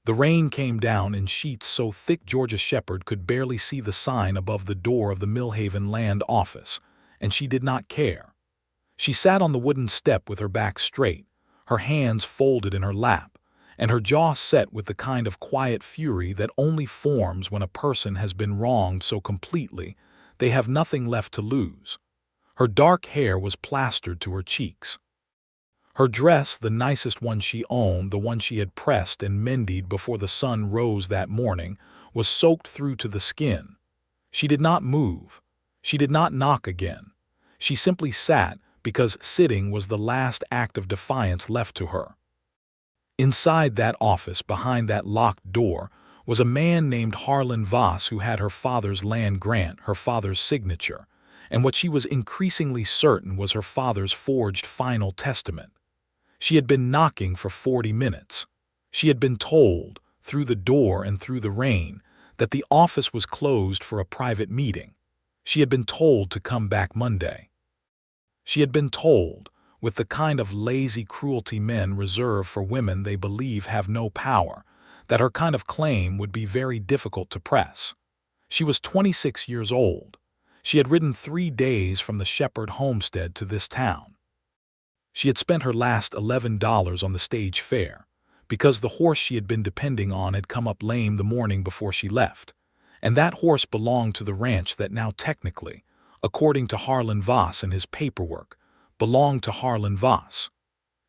The rain came down in sheets so thick Georgia Shepard could barely see the sign above the door of the Millhaven Land Office, and she did not care. She sat on the wooden step with her back straight, her hands folded in her lap, and her jaw set with the kind of quiet fury that only forms when a person has been wronged so completely they have nothing left to lose. Her dark hair was plastered to her cheeks. Her dress, the nicest one she owned, the one she had pressed and mended before the sun rose that morning, was soaked through to the skin. She did not move. She did not knock again. She simply sat because sitting was the last act of defiance left to her. Inside that office, behind that locked door, was a man named Harlan Voss who had her father's land grant, her father's signature, and what she was increasingly certain was her father's forged final testament. She had been knocking for 40 minutes. She had been told, through the door and through the rain, that the office was closed for a private meeting. She had been told to come back Monday. She had been told, with the kind of lazy cruelty men reserve for women they believe have no power, that her kind of claim would be very difficult to press. She was 26 years old. She had ridden 3 days from the Shepard homestead to this town. She had spent her last $11 on the stage fare, because the horse she had been depending on had come up lame the morning before she left, and that horse belonged to the ranch that now technically, according to Harlan Voss and his paperwork, belonged to Harlan Voss.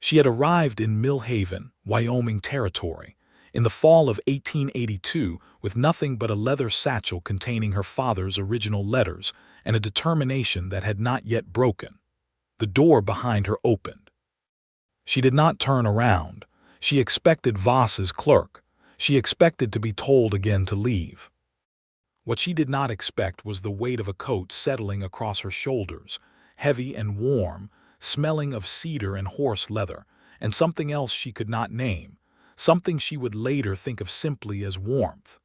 She had arrived in Millhaven, Wyoming Territory, in the fall of 1882 with nothing but a leather satchel containing her father's original letters and a determination that had not yet broken. The door behind her opened. She did not turn around. She expected Voss's clerk. She expected to be told again to leave. What she did not expect was the weight of a coat settling across her shoulders, heavy and warm, smelling of cedar and horse leather, and something else she could not name, something she would later think of simply as warmth.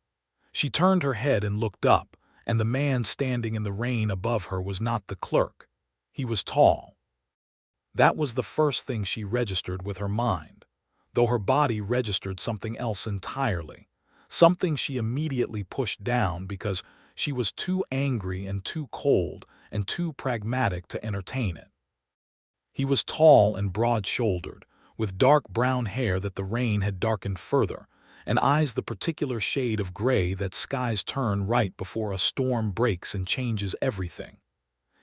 She turned her head and looked up, and the man standing in the rain above her was not the clerk. He was tall. That was the first thing she registered with her mind, though her body registered something else entirely, something she immediately pushed down because she was too angry and too cold and too pragmatic to entertain it. He was tall and broad-shouldered, with dark brown hair that the rain had darkened further, and eyes the particular shade of gray that skies turn right before a storm breaks and changes everything.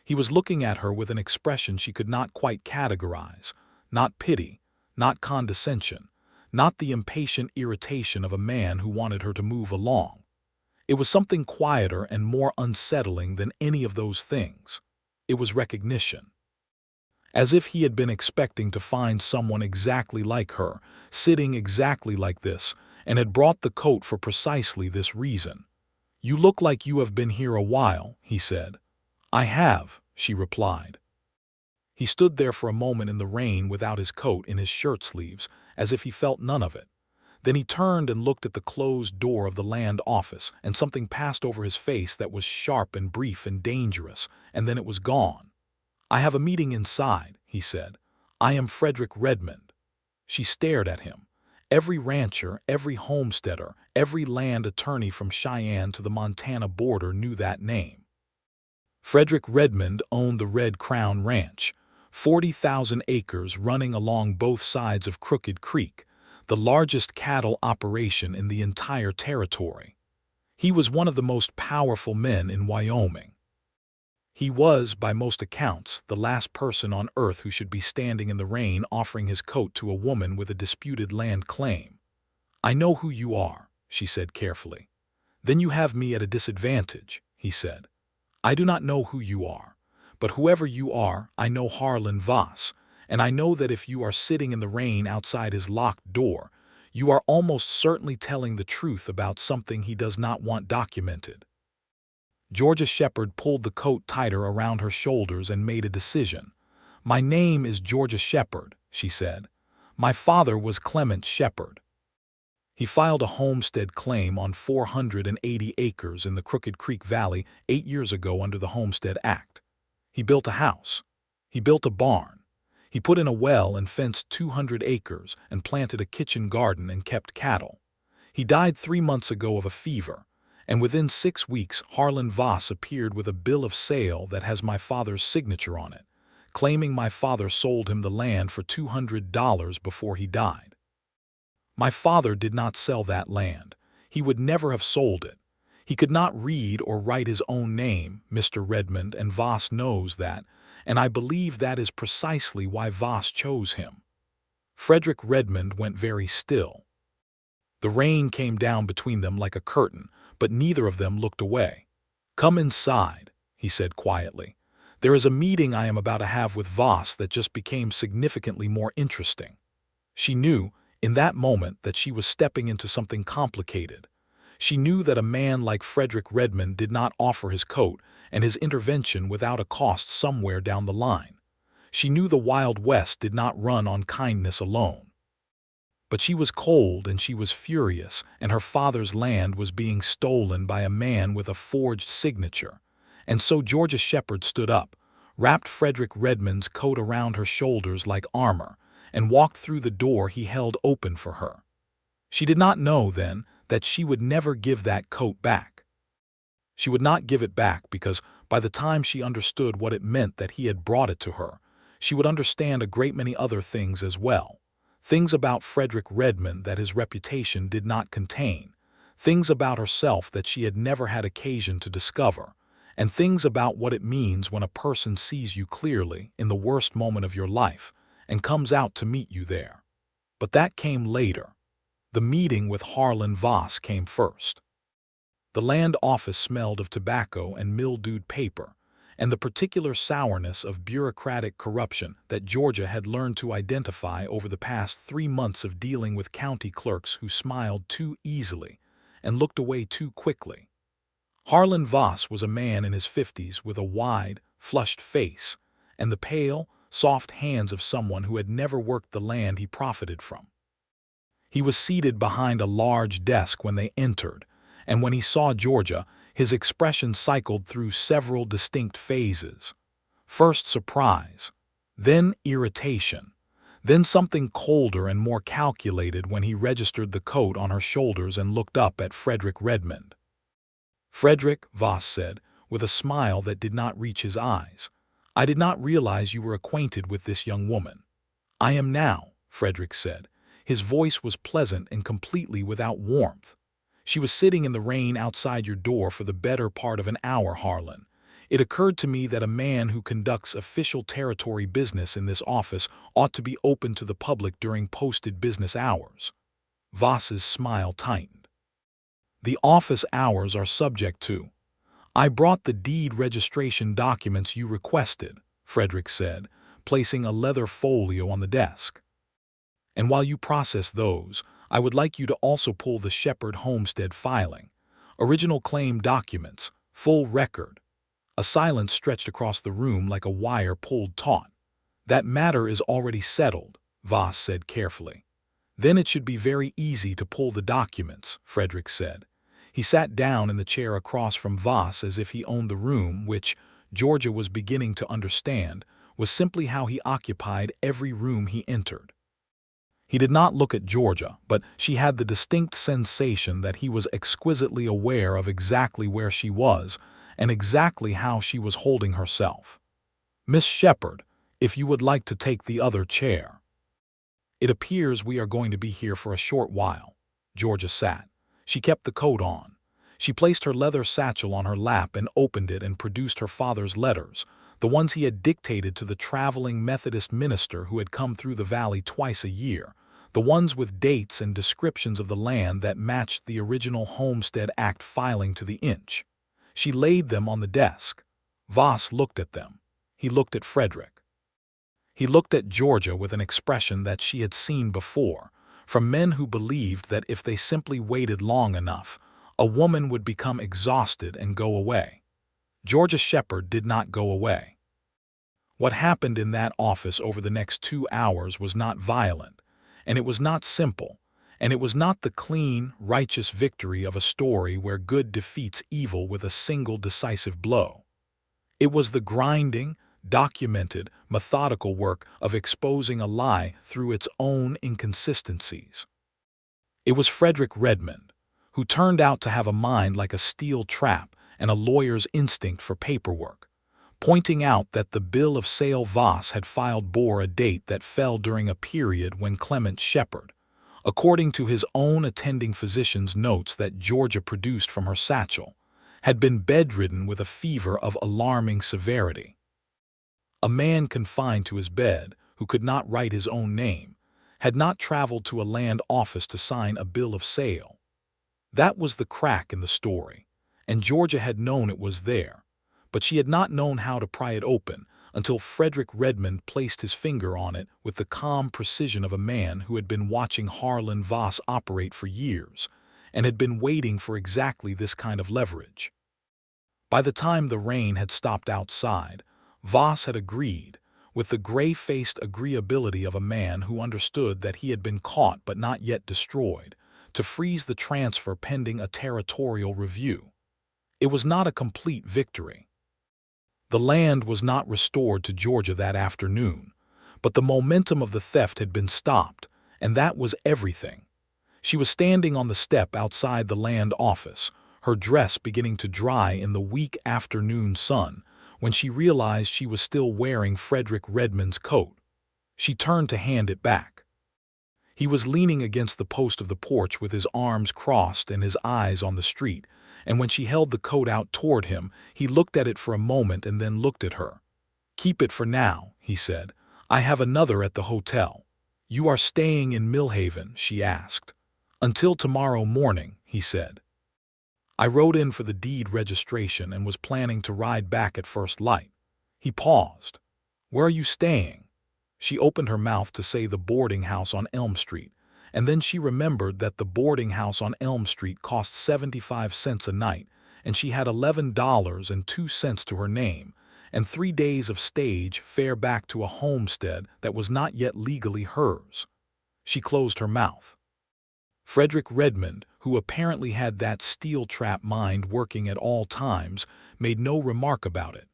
He was looking at her with an expression she could not quite categorize, not pity, not condescension, not the impatient irritation of a man who wanted her to move along. It was something quieter and more unsettling than any of those things. It was recognition. As if he had been expecting to find someone exactly like her, sitting exactly like this, and had brought the coat for precisely this reason. "You look like you have been here a while," he said. "I have," she replied. He stood there for a moment in the rain without his coat, in his shirt sleeves, as if he felt none of it. Then he turned and looked at the closed door of the land office, and something passed over his face that was sharp and brief and dangerous, and then it was gone. "I have a meeting inside," he said. "I am Frederick Redmond." She stared at him. Every rancher, every homesteader, every land attorney from Cheyenne to the Montana border knew that name. Frederick Redmond owned the Red Crown Ranch, 40,000 acres running along both sides of Crooked Creek, the largest cattle operation in the entire territory. He was one of the most powerful men in Wyoming. He was, by most accounts, the last person on earth who should be standing in the rain offering his coat to a woman with a disputed land claim. "I know who you are," she said carefully. "Then you have me at a disadvantage," he said. "I do not know who you are, but whoever you are, I know Harlan Voss, and I know that if you are sitting in the rain outside his locked door, you are almost certainly telling the truth about something he does not want documented." Georgia Shepard pulled the coat tighter around her shoulders and made a decision. "My name is Georgia Shepard," she said. "My father was Clement Shepard." He filed a homestead claim on 480 acres in the Crooked Creek Valley 8 years ago under the Homestead Act. He built a house. He built a barn. He put in a well and fenced 200 acres and planted a kitchen garden and kept cattle. He died 3 months ago of a fever, and within 6 weeks Harlan Voss appeared with a bill of sale that has my father's signature on it, claiming my father sold him the land for $200 before he died. My father did not sell that land. He would never have sold it. He could not read or write his own name, Mr. Redmond, and Voss knows that, and I believe that is precisely why Voss chose him. Frederick Redmond went very still. The rain came down between them like a curtain, but neither of them looked away. "Come inside," he said quietly. "There is a meeting I am about to have with Voss that just became significantly more interesting." She knew, in that moment, that she was stepping into something complicated. She knew that a man like Frederick Redmond did not offer his coat and his intervention without a cost somewhere down the line. She knew the Wild West did not run on kindness alone. But she was cold and she was furious, and her father's land was being stolen by a man with a forged signature. And so Georgia Shepard stood up, wrapped Frederick Redmond's coat around her shoulders like armor, and walked through the door he held open for her. She did not know then that she would never give that coat back. She would not give it back because by the time she understood what it meant that he had brought it to her, she would understand a great many other things as well. Things about Frederick Redmond that his reputation did not contain, things about herself that she had never had occasion to discover, and things about what it means when a person sees you clearly in the worst moment of your life and comes out to meet you there. But that came later. The meeting with Harlan Voss came first. The land office smelled of tobacco and mildewed paper, and the particular sourness of bureaucratic corruption that Georgia had learned to identify over the past 3 months of dealing with county clerks who smiled too easily and looked away too quickly. Harlan Voss was a man in his 50s with a wide, flushed face and the pale, soft hands of someone who had never worked the land he profited from. He was seated behind a large desk when they entered, and when he saw Georgia, his expression cycled through several distinct phases. First surprise, then irritation, then something colder and more calculated when he registered the coat on her shoulders and looked up at Frederick Redmond. "Frederick," Voss said, with a smile that did not reach his eyes, "I did not realize you were acquainted with this young woman." "I am now," Frederick said. His voice was pleasant and completely without warmth. "She was sitting in the rain outside your door for the better part of an hour, Harlan. It occurred to me that a man who conducts official territory business in this office ought to be open to the public during posted business hours." Voss's smile tightened. "The office hours are subject to—" "I brought the deed registration documents you requested," Frederick said, placing a leather folio on the desk. "And while you process those, I would like you to also pull the Shepard homestead filing, original claim documents, full record." A silence stretched across the room like a wire pulled taut. "That matter is already settled," Voss said carefully. "Then it should be very easy to pull the documents," Frederick said. He sat down in the chair across from Voss as if he owned the room, which, Georgia was beginning to understand, was simply how he occupied every room he entered. He did not look at Georgia, but she had the distinct sensation that he was exquisitely aware of exactly where she was and exactly how she was holding herself. "Miss Shepard, if you would like to take the other chair." "It appears we are going to be here for a short while." Georgia sat. She kept the coat on. She placed her leather satchel on her lap and opened it and produced her father's letters, the ones he had dictated to the traveling Methodist minister who had come through the valley twice a year, the ones with dates and descriptions of the land that matched the original Homestead Act filing to the inch. She laid them on the desk. Voss looked at them. He looked at Frederick. He looked at Georgia with an expression that she had seen before, from men who believed that if they simply waited long enough, a woman would become exhausted and go away. Georgia Shepard did not go away. What happened in that office over the next 2 hours was not violent, and it was not simple, and it was not the clean, righteous victory of a story where good defeats evil with a single decisive blow. It was the grinding, documented, methodical work of exposing a lie through its own inconsistencies. It was Frederick Redmond, who turned out to have a mind like a steel trap and a lawyer's instinct for paperwork, pointing out that the bill of sale Voss had filed bore a date that fell during a period when Clement Shepard, according to his own attending physician's notes that Georgia produced from her satchel, had been bedridden with a fever of alarming severity. A man confined to his bed, who could not write his own name, had not traveled to a land office to sign a bill of sale. That was the crack in the story, and Georgia had known it was there, but she had not known how to pry it open until Frederick Redmond placed his finger on it with the calm precision of a man who had been watching Harlan Voss operate for years and had been waiting for exactly this kind of leverage. By the time the rain had stopped outside, Voss had agreed, with the gray-faced agreeability of a man who understood that he had been caught but not yet destroyed, to freeze the transfer pending a territorial review. It was not a complete victory. The land was not restored to Georgia that afternoon, but the momentum of the theft had been stopped, and that was everything. She was standing on the step outside the land office, her dress beginning to dry in the weak afternoon sun, when she realized she was still wearing Frederick Redmond's coat. She turned to hand it back. He was leaning against the post of the porch with his arms crossed and his eyes on the street, and when she held the coat out toward him, he looked at it for a moment and then looked at her. "Keep it for now," he said. "I have another at the hotel." "You are staying in Millhaven?" she asked. "Until tomorrow morning," he said. "I rode in for the deed registration and was planning to ride back at first light." He paused. "Where are you staying?" She opened her mouth to say the boarding house on Elm Street, and then she remembered that the boarding house on Elm Street cost 75 cents a night, and she had $11.02 to her name, and 3 days of stage fare back to a homestead that was not yet legally hers. She closed her mouth. Frederick Redmond, who apparently had that steel trap mind working at all times, made no remark about it.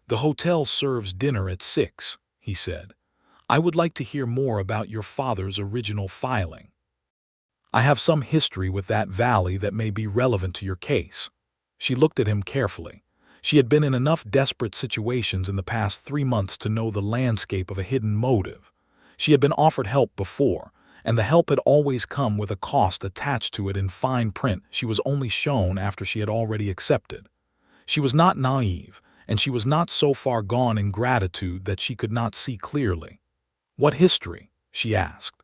"The hotel serves dinner at 6, he said. "I would like to hear more about your father's original filing. I have some history with that valley that may be relevant to your case." She looked at him carefully. She had been in enough desperate situations in the past 3 months to know the landscape of a hidden motive. She had been offered help before, and the help had always come with a cost attached to it in fine print she was only shown after she had already accepted. She was not naive, and she was not so far gone in gratitude that she could not see clearly. "What history?" she asked.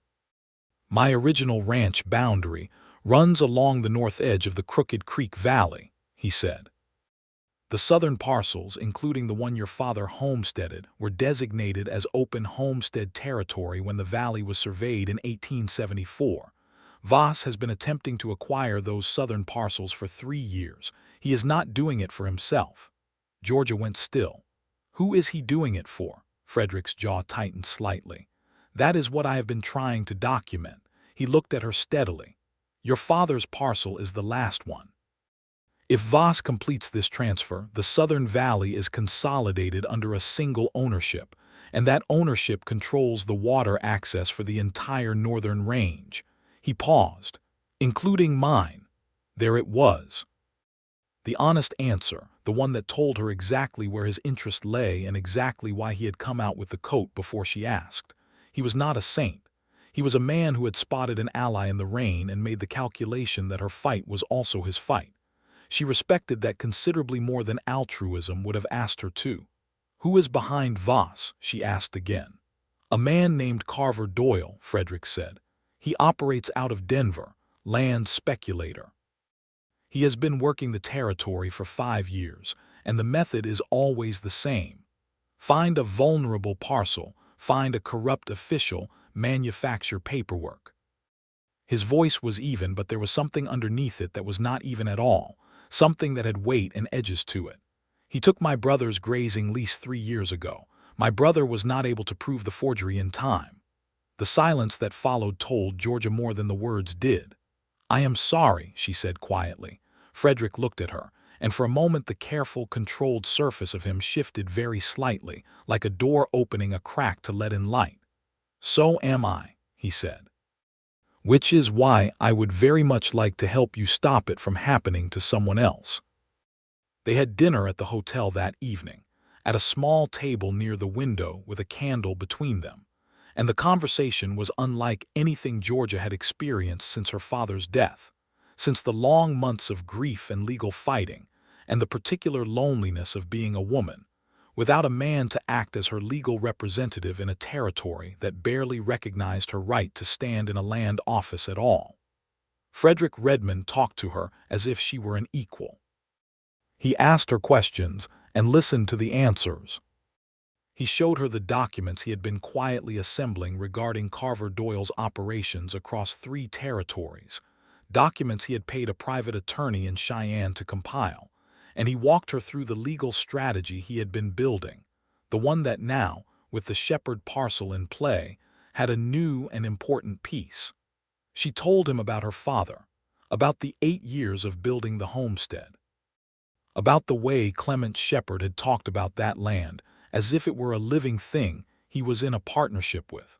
"My original ranch boundary runs along the north edge of the Crooked Creek Valley," he said. "The southern parcels, including the one your father homesteaded, were designated as open homestead territory when the valley was surveyed in 1874. Voss has been attempting to acquire those southern parcels for 3 years. He is not doing it for himself." Georgia went still. "Who is he doing it for?" Frederick's jaw tightened slightly. "That is what I have been trying to document." He looked at her steadily. "Your father's parcel is the last one. If Voss completes this transfer, the Southern Valley is consolidated under a single ownership, and that ownership controls the water access for the entire northern range." He paused. "Including mine." There it was. The honest answer, the one that told her exactly where his interest lay and exactly why he had come out with the coat before she asked. He was not a saint. He was a man who had spotted an ally in the rain and made the calculation that her fight was also his fight. She respected that considerably more than altruism would have asked her to. "Who is behind Voss?" she asked again. "A man named Carver Doyle," Frederick said. "He operates out of Denver, land speculator. He has been working the territory for 5 years, and the method is always the same. Find a vulnerable parcel, find a corrupt official, manufacture paperwork." His voice was even, but there was something underneath it that was not even at all, something that had weight and edges to it. "He took my brother's grazing lease 3 years ago. My brother was not able to prove the forgery in time." The silence that followed told Georgia more than the words did. "I am sorry," she said quietly. Frederick looked at her, and for a moment the careful, controlled surface of him shifted very slightly, like a door opening a crack to let in light. "So am I," he said. which is why I would very much like to help you stop it from happening to someone else." They had dinner at the hotel that evening, at a small table near the window with a candle between them, and the conversation was unlike anything Georgia had experienced since her father's death, since the long months of grief and legal fighting, and the particular loneliness of being a woman, without a man to act as her legal representative in a territory that barely recognized her right to stand in a land office at all. Frederick Redmond talked to her as if she were an equal. He asked her questions and listened to the answers. He showed her the documents he had been quietly assembling regarding Carver Doyle's operations across 3 territories, documents he had paid a private attorney in Cheyenne to compile, and he walked her through the legal strategy he had been building, the one that now, with the Shepard parcel in play, had a new and important piece. She told him about her father, about the 8 years of building the homestead, about the way Clement Shepard had talked about that land as if it were a living thing he was in a partnership with,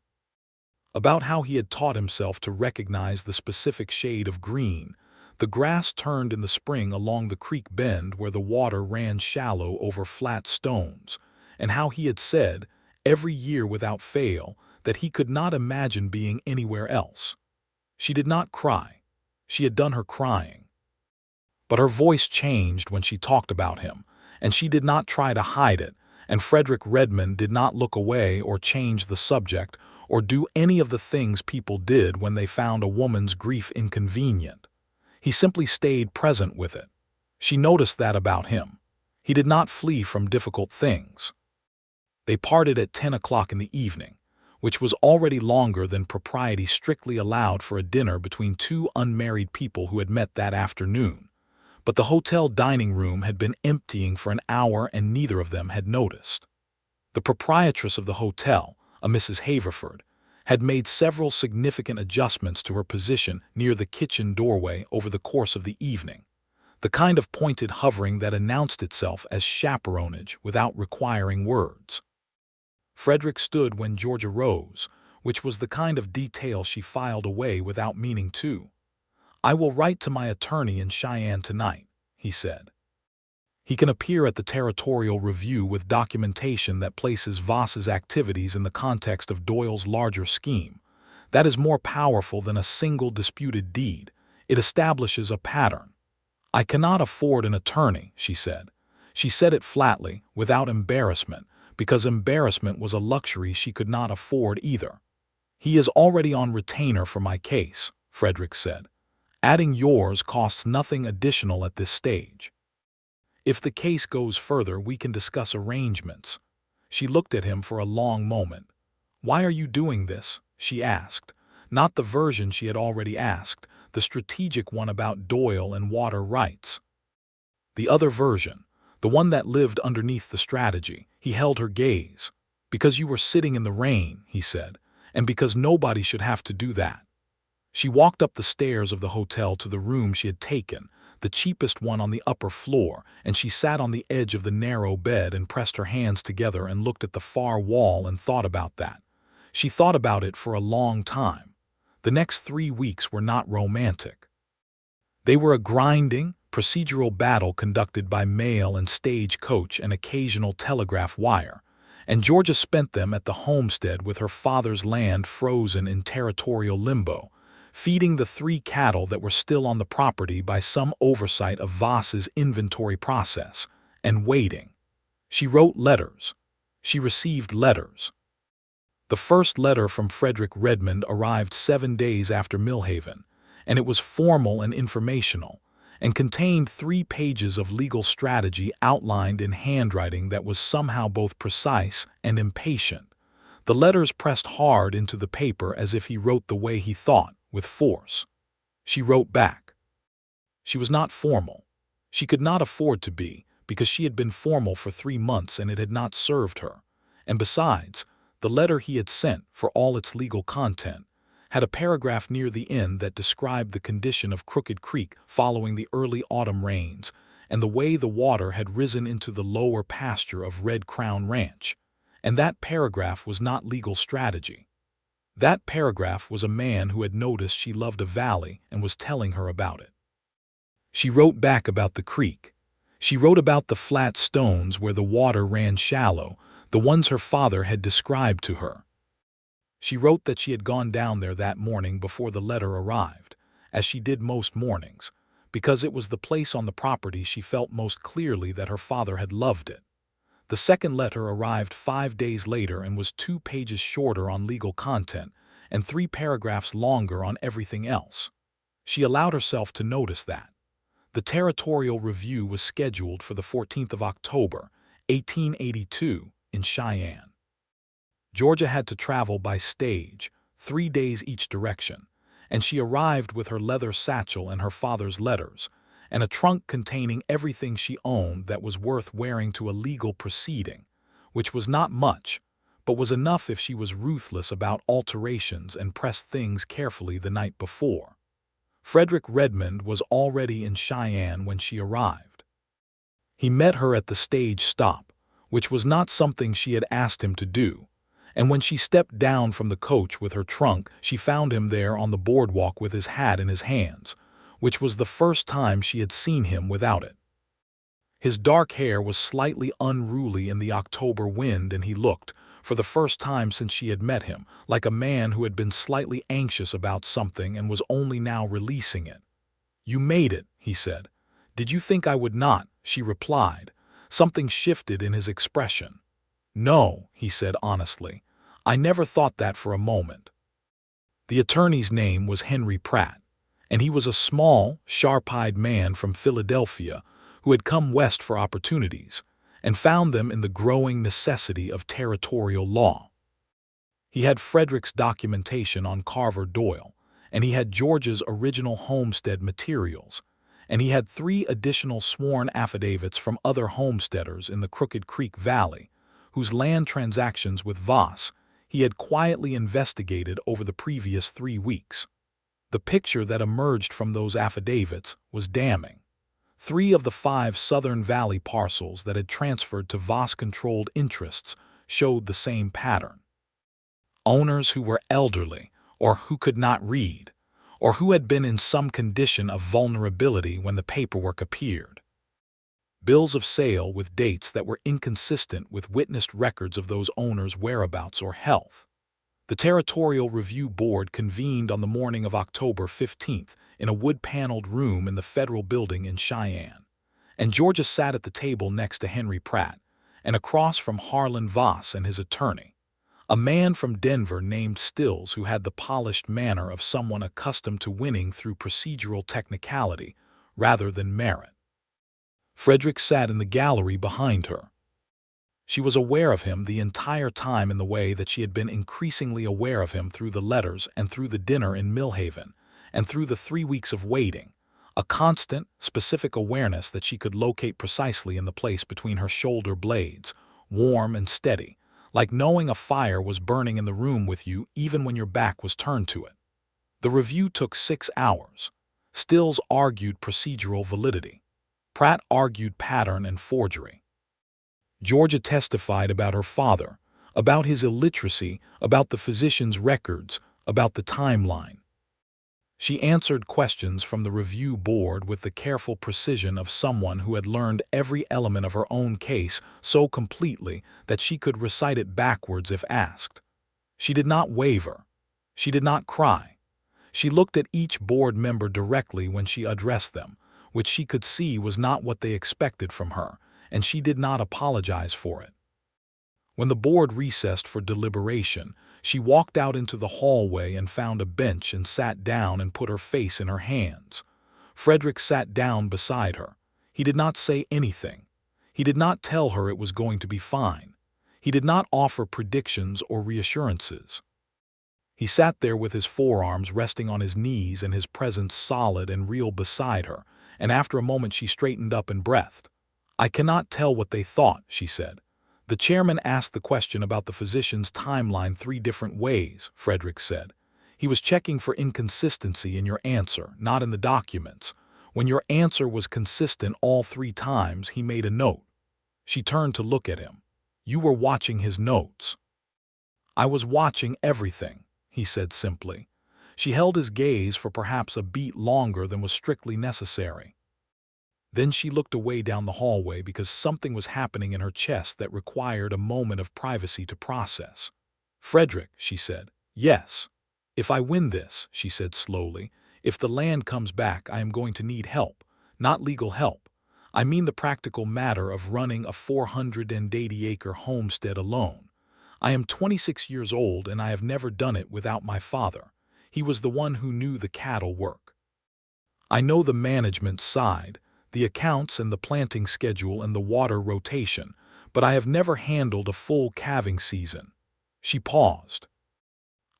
about how he had taught himself to recognize the specific shade of green the grass turned in the spring along the creek bend where the water ran shallow over flat stones, and how he had said, every year without fail, that he could not imagine being anywhere else. She did not cry. She had done her crying. But her voice changed when she talked about him, and she did not try to hide it, and Frederick Redmond did not look away or change the subject or do any of the things people did when they found a woman's grief inconvenient. He simply stayed present with it. She noticed that about him. He did not flee from difficult things. They parted at 10 o'clock in the evening, which was already longer than propriety strictly allowed for a dinner between 2 unmarried people who had met that afternoon. But the hotel dining room had been emptying for an hour and neither of them had noticed. The proprietress of the hotel, a Mrs. Haverford, had made several significant adjustments to her position near the kitchen doorway over the course of the evening, the kind of pointed hovering that announced itself as chaperonage without requiring words. Frederick stood when Georgia rose, which was the kind of detail she filed away without meaning to. "I will write to my attorney in Cheyenne tonight," he said. "He can appear at the Territorial Review with documentation that places Voss's activities in the context of Doyle's larger scheme. That is more powerful than a single disputed deed. It establishes a pattern." "I cannot afford an attorney," she said. She said it flatly, without embarrassment, because embarrassment was a luxury she could not afford either. "He is already on retainer for my case," Frederick said. "Adding yours costs nothing additional at this stage. If the case goes further, we can discuss arrangements." She looked at him for a long moment. "Why are you doing this?" she asked. Not the version she had already asked, the strategic one about Doyle and water rights. The other version, the one that lived underneath the strategy. He held her gaze. "Because you were sitting in the rain," he said, "and because nobody should have to do that." She walked up the stairs of the hotel to the room she had taken, the cheapest one on the upper floor, and she sat on the edge of the narrow bed and pressed her hands together and looked at the far wall and thought about that. She thought about it for a long time. The next 3 weeks were not romantic. They were a grinding, procedural battle conducted by mail and stagecoach and occasional telegraph wire, and Georgia spent them at the homestead with her father's land frozen in territorial limbo, feeding the 3 cattle that were still on the property by some oversight of Voss's inventory process, and waiting. She wrote letters. She received letters. The first letter from Frederick Redmond arrived 7 days after Millhaven, and it was formal and informational, and contained 3 pages of legal strategy outlined in handwriting that was somehow both precise and impatient. The letters pressed hard into the paper as if he wrote the way he thought, with force. She wrote back. She was not formal. She could not afford to be, because she had been formal for 3 months and it had not served her. And besides, the letter he had sent, for all its legal content, had a paragraph near the end that described the condition of Crooked Creek following the early autumn rains and the way the water had risen into the lower pasture of Red Crown Ranch. And that paragraph was not legal strategy. That paragraph was a man who had noticed she loved a valley and was telling her about it. She wrote back about the creek. She wrote about the flat stones where the water ran shallow, the ones her father had described to her. She wrote that she had gone down there that morning before the letter arrived, as she did most mornings, because it was the place on the property she felt most clearly that her father had loved it. The second letter arrived 5 days later and was 2 pages shorter on legal content and 3 paragraphs longer on everything else. She allowed herself to notice that. The Territorial Review was scheduled for the 14th of October, 1882, in Cheyenne. Georgia had to travel by stage, 3 days each direction, and she arrived with her leather satchel and her father's letters, and a trunk containing everything she owned that was worth wearing to a legal proceeding, which was not much, but was enough if she was ruthless about alterations and pressed things carefully the night before. Frederick Redmond was already in Cheyenne when she arrived. He met her at the stage stop, which was not something she had asked him to do, and when she stepped down from the coach with her trunk, she found him there on the boardwalk with his hat in his hands, which was the first time she had seen him without it. His dark hair was slightly unruly in the October wind, and he looked, for the first time since she had met him, like a man who had been slightly anxious about something and was only now releasing it. "You made it," he said. "Did you think I would not?" she replied. Something shifted in his expression. "No," he said honestly. "I never thought that for a moment." The attorney's name was Henry Pratt, and he was a small, sharp-eyed man from Philadelphia who had come west for opportunities and found them in the growing necessity of territorial law. He had Frederick's documentation on Carver Doyle, and he had George's original homestead materials, and he had 3 additional sworn affidavits from other homesteaders in the Crooked Creek Valley, whose land transactions with Voss he had quietly investigated over the previous 3 weeks. The picture that emerged from those affidavits was damning. 3 of the 5 Southern Valley parcels that had transferred to Voss-controlled interests showed the same pattern. Owners who were elderly, or who could not read, or who had been in some condition of vulnerability when the paperwork appeared. Bills of sale with dates that were inconsistent with witnessed records of those owners' whereabouts or health. The Territorial Review Board convened on the morning of October 15th in a wood-paneled room in the Federal Building in Cheyenne, and Georgia sat at the table next to Henry Pratt and across from Harlan Voss and his attorney, a man from Denver named Stills who had the polished manner of someone accustomed to winning through procedural technicality rather than merit. Frederick sat in the gallery behind her. She was aware of him the entire time in the way that she had been increasingly aware of him through the letters and through the dinner in Millhaven and through the 3 weeks of waiting, a constant, specific awareness that she could locate precisely in the place between her shoulder blades, warm and steady, like knowing a fire was burning in the room with you even when your back was turned to it. The review took 6 hours. Stills argued procedural validity. Pratt argued pattern and forgery. Georgia testified about her father, about his illiteracy, about the physician's records, about the timeline. She answered questions from the review board with the careful precision of someone who had learned every element of her own case so completely that she could recite it backwards if asked. She did not waver. She did not cry. She looked at each board member directly when she addressed them, which she could see was not what they expected from her, and she did not apologize for it. When the board recessed for deliberation, she walked out into the hallway and found a bench and sat down and put her face in her hands. Frederick sat down beside her. He did not say anything. He did not tell her it was going to be fine. He did not offer predictions or reassurances. He sat there with his forearms resting on his knees and his presence solid and real beside her, and after a moment she straightened up and breathed. "I cannot tell what they thought," she said. "The chairman asked the question about the physician's timeline 3 different ways," Frederick said. "He was checking for inconsistency in your answer, not in the documents. When your answer was consistent all 3 times, he made a note." She turned to look at him. "You were watching his notes." "I was watching everything." he said simply. She held his gaze for perhaps a beat longer than was strictly necessary. Then she looked away down the hallway because something was happening in her chest that required a moment of privacy to process. "Frederick," she said. "Yes. If I win this," she said slowly, "if the land comes back, I am going to need help. Not legal help. I mean the practical matter of running a 480-acre homestead alone. I am 26 years old and I have never done it without my father. He was the one who knew the cattle work. I know the management side, the accounts and the planting schedule and the water rotation, but I have never handled a full calving season." She paused.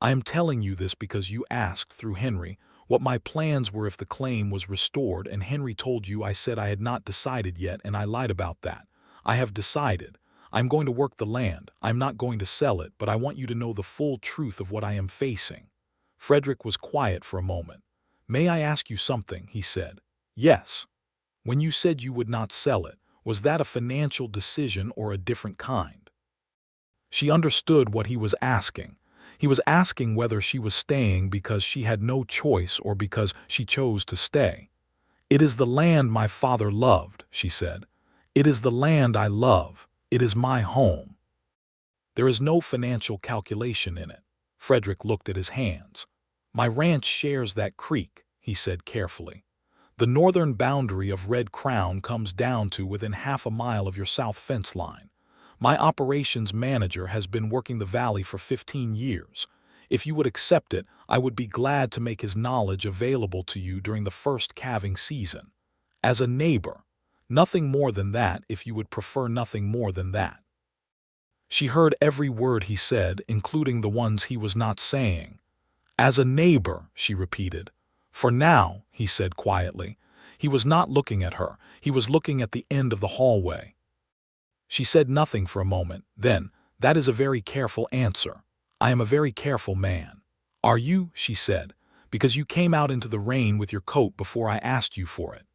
"I am telling you this because you asked through Henry what my plans were if the claim was restored, and Henry told you I said I had not decided yet, and I lied about that. I have decided. I'm going to work the land. I'm not going to sell it, but I want you to know the full truth of what I am facing." Frederick was quiet for a moment. "May I ask you something?" he said. "Yes." "When you said you would not sell it, was that a financial decision or a different kind?" She understood what he was asking. He was asking whether she was staying because she had no choice or because she chose to stay. "It is the land my father loved," she said. "It is the land I love. It is my home. There is no financial calculation in it." Frederick looked at his hands. "My ranch shares that creek," he said carefully. "The northern boundary of Red Crown comes down to within half a mile of your south fence line. My operations manager has been working the valley for 15 years. If you would accept it, I would be glad to make his knowledge available to you during the first calving season. As a neighbor. Nothing more than that if you would prefer nothing more than that." She heard every word he said, including the ones he was not saying. "As a neighbor," she repeated. "For now," he said quietly. He was not looking at her. He was looking at the end of the hallway. She said nothing for a moment. Then, "That is a very careful answer. I am a very careful man." "Are you?" she said. "Because you came out into the rain with your coat before I asked you for it."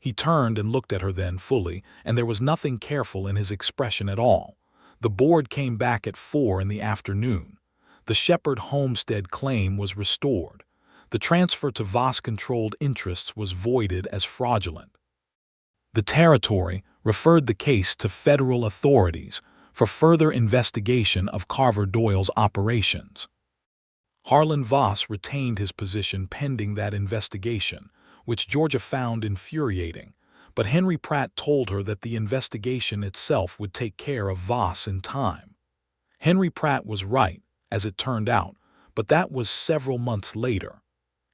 He turned and looked at her then fully, and there was nothing careful in his expression at all. The board came back at 4 in the afternoon. The Shepard homestead claim was restored. The transfer to Voss-controlled interests was voided as fraudulent. The Territory referred the case to federal authorities for further investigation of Carver Doyle's operations. Harlan Voss retained his position pending that investigation, which Georgia found infuriating, but Henry Pratt told her that the investigation itself would take care of Voss in time. Henry Pratt was right, as it turned out, but that was several months later.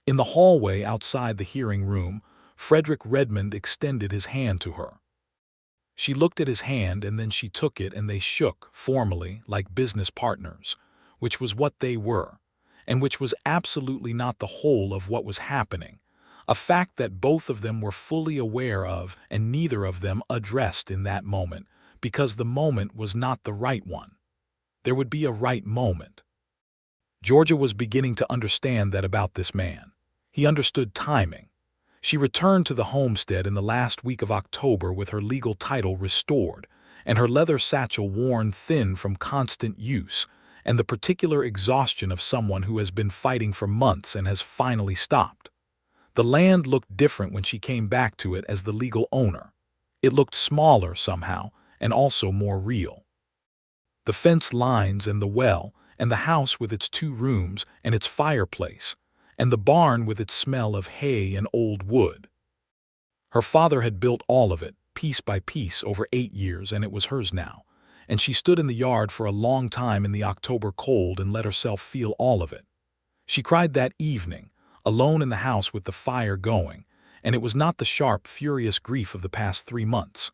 In the hallway outside the hearing room, Frederick Redmond extended his hand to her. She looked at his hand and then she took it and they shook, formally, like business partners, which was what they were, and which was absolutely not the whole of what was happening, a fact that both of them were fully aware of and neither of them addressed in that moment, because the moment was not the right one. There would be a right moment. Georgia was beginning to understand that about this man. He understood timing. She returned to the homestead in the last week of October with her legal title restored, and her leather satchel worn thin from constant use, and the particular exhaustion of someone who has been fighting for months and has finally stopped. The land looked different when she came back to it as the legal owner. It looked smaller somehow, and also more real. The fence lines and the well, and the house with its 2 rooms and its fireplace, and the barn with its smell of hay and old wood. Her father had built all of it, piece by piece, over 8 years, and it was hers now, and she stood in the yard for a long time in the October cold and let herself feel all of it. She cried that evening, alone in the house with the fire going, and it was not the sharp, furious grief of the past 3 months.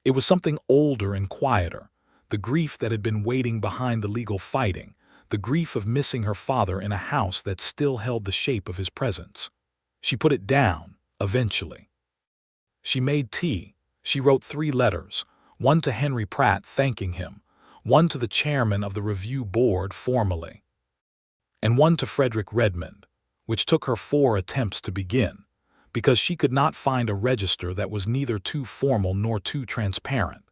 It was something older and quieter, the grief that had been waiting behind the legal fighting, the grief of missing her father in a house that still held the shape of his presence. She put it down, eventually. She made tea. She wrote 3 letters, one to Henry Pratt thanking him, one to the chairman of the review board formally, and one to Frederick Redmond, which took her 4 attempts to begin, because she could not find a register that was neither too formal nor too transparent,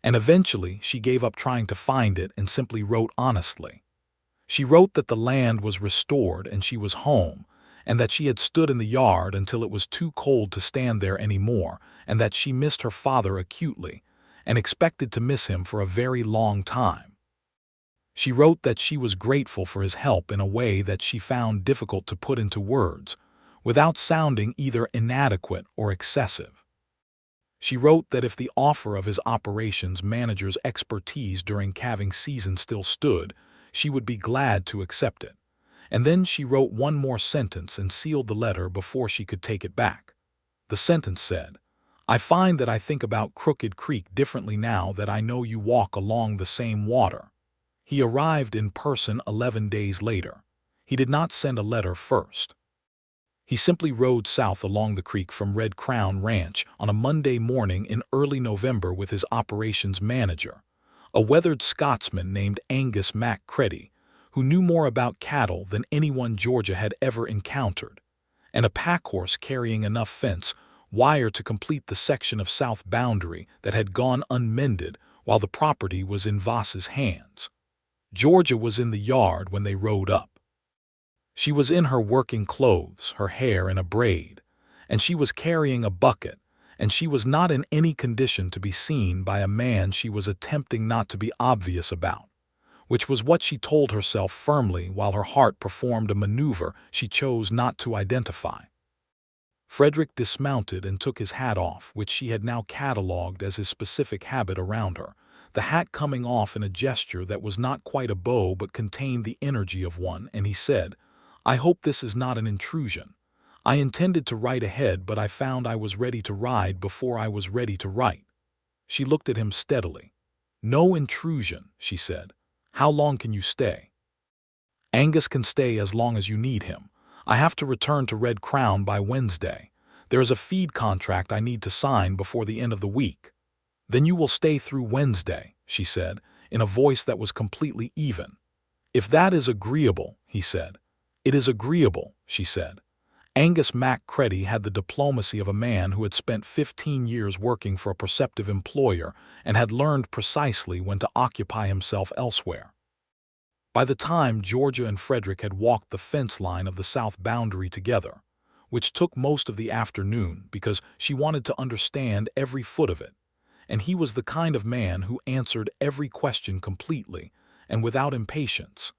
and eventually she gave up trying to find it and simply wrote honestly. She wrote that the land was restored and she was home, and that she had stood in the yard until it was too cold to stand there any more, and that she missed her father acutely, and expected to miss him for a very long time. She wrote that she was grateful for his help in a way that she found difficult to put into words, without sounding either inadequate or excessive. She wrote that if the offer of his operations manager's expertise during calving season still stood, she would be glad to accept it. And then she wrote one more sentence and sealed the letter before she could take it back. The sentence said, "I find that I think about Crooked Creek differently now that I know you walk along the same water." He arrived in person 11 days later. He did not send a letter first. He simply rode south along the creek from Red Crown Ranch on a Monday morning in early November with his operations manager, a weathered Scotsman named Angus McCready, who knew more about cattle than anyone Georgia had ever encountered, and a packhorse carrying enough fence wire to complete the section of south boundary that had gone unmended while the property was in Voss's hands. Georgia was in the yard when they rode up. She was in her working clothes, her hair in a braid, and she was carrying a bucket, and she was not in any condition to be seen by a man she was attempting not to be obvious about, which was what she told herself firmly while her heart performed a maneuver she chose not to identify. Frederick dismounted and took his hat off, which she had now catalogued as his specific habit around her, the hat coming off in a gesture that was not quite a bow but contained the energy of one, and he said, "I hope this is not an intrusion. I intended to ride ahead, but I found I was ready to ride before I was ready to write." She looked at him steadily. "No intrusion," she said. "How long can you stay?" "Angus can stay as long as you need him. I have to return to Red Crown by Wednesday. There is a feed contract I need to sign before the end of the week." "Then you will stay through Wednesday," she said, in a voice that was completely even. "If that is agreeable," he said. "It is agreeable," she said. Angus McCready had the diplomacy of a man who had spent 15 years working for a perceptive employer and had learned precisely when to occupy himself elsewhere. By the time Georgia and Frederick had walked the fence line of the south boundary together, which took most of the afternoon because she wanted to understand every foot of it, and he was the kind of man who answered every question completely and without impatience,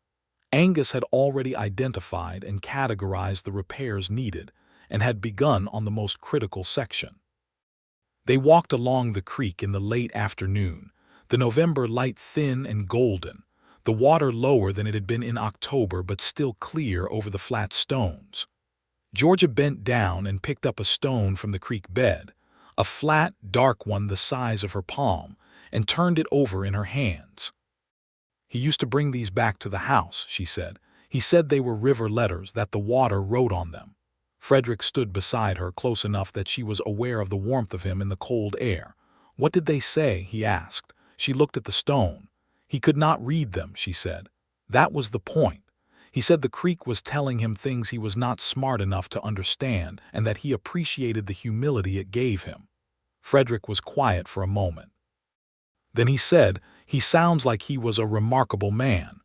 Angus had already identified and categorized the repairs needed and had begun on the most critical section. They walked along the creek in the late afternoon, the November light thin and golden, the water lower than it had been in October but still clear over the flat stones. Georgia bent down and picked up a stone from the creek bed, a flat, dark one the size of her palm, and turned it over in her hands. "He used to bring these back to the house," she said. "He said they were river letters, that the water wrote on them." Frederick stood beside her close enough that she was aware of the warmth of him in the cold air. "What did they say?" he asked. She looked at the stone. "He could not read them," she said. "That was the point. He said the creek was telling him things he was not smart enough to understand and that he appreciated the humility it gave him." Frederick was quiet for a moment. Then he said, "He sounds like he was a remarkable man."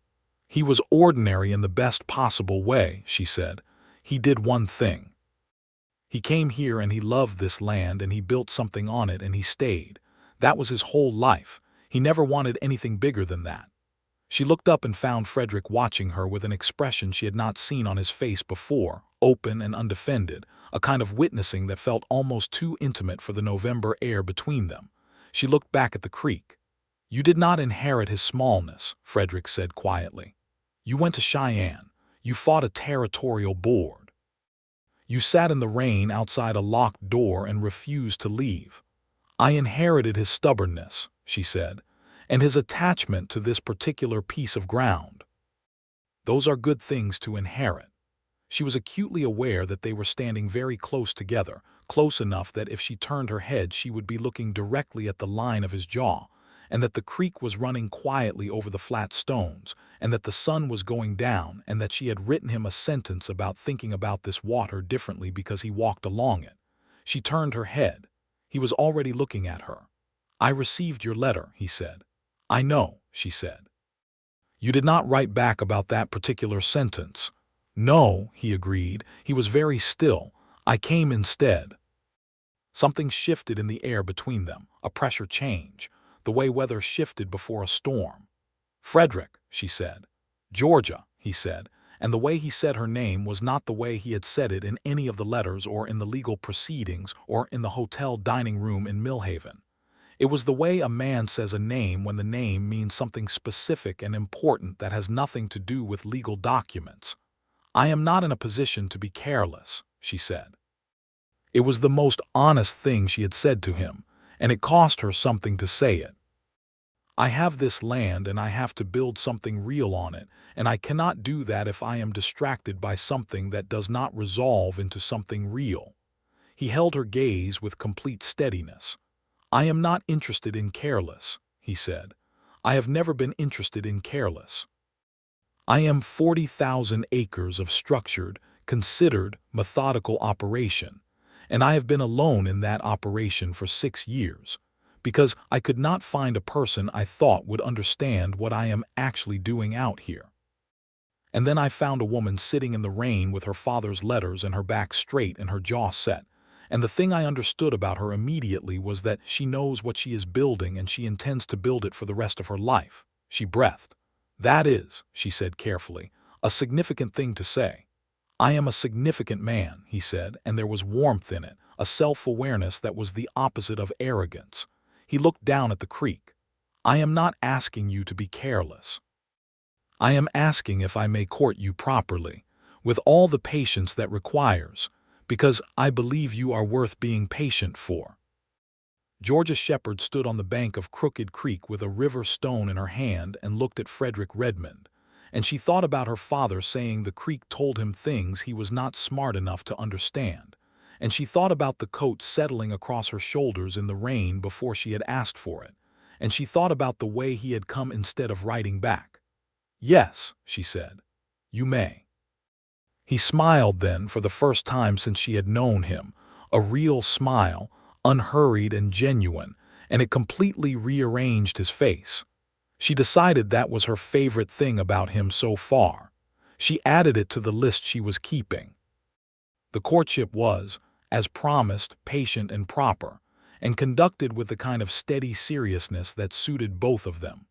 "He was ordinary in the best possible way," she said. "He did one thing. He came here and he loved this land and he built something on it and he stayed. That was his whole life. He never wanted anything bigger than that." She looked up and found Frederick watching her with an expression she had not seen on his face before, open and undefended, a kind of witnessing that felt almost too intimate for the November air between them. She looked back at the creek. "You did not inherit his smallness," Frederick said quietly. "You went to Cheyenne. You fought a territorial board. You sat in the rain outside a locked door and refused to leave. I inherited his stubbornness," she said, "and his attachment to this particular piece of ground. Those are good things to inherit." She was acutely aware that they were standing very close together, close enough that if she turned her head she would be looking directly at the line of his jaw, and that the creek was running quietly over the flat stones, and that the sun was going down, and that she had written him a sentence about thinking about this water differently because he walked along it. She turned her head. He was already looking at her. "I received your letter," he said. "I know," she said. You did not write back about that particular sentence. No, he agreed. He was very still. I came instead. Something shifted in the air between them, a pressure change, the way weather shifted before a storm. Frederick, she said. Georgia, he said, and the way he said her name was not the way he had said it in any of the letters or in the legal proceedings or in the hotel dining room in Millhaven. It was the way a man says a name when the name means something specific and important that has nothing to do with legal documents. I am not in a position to be careless, she said. It was the most honest thing she had said to him, and it cost her something to say it. I have this land and I have to build something real on it, and I cannot do that if I am distracted by something that does not resolve into something real. He held her gaze with complete steadiness. I am not interested in careless, he said. I have never been interested in careless. I am 40,000 acres of structured, considered, methodical operation, and I have been alone in that operation for 6 years, because I could not find a person I thought would understand what I am actually doing out here. And then I found a woman sitting in the rain with her father's letters and her back straight and her jaw set. And the thing I understood about her immediately was that she knows what she is building and she intends to build it for the rest of her life. She breathed. That is, she said carefully, a significant thing to say. I am a significant man, he said, and there was warmth in it, a self-awareness that was the opposite of arrogance. He looked down at the creek. I am not asking you to be careless. I am asking if I may court you properly, with all the patience that requires, because I believe you are worth being patient for. Georgia Shepard stood on the bank of Crooked Creek with a river stone in her hand and looked at Frederick Redmond, and she thought about her father saying the creek told him things he was not smart enough to understand, and she thought about the coat settling across her shoulders in the rain before she had asked for it, and she thought about the way he had come instead of writing back. Yes, she said, you may. He smiled then for the first time since she had known him, a real smile, unhurried and genuine, and it completely rearranged his face. She decided that was her favorite thing about him so far. She added it to the list she was keeping. The courtship was, as promised, patient and proper, and conducted with the kind of steady seriousness that suited both of them.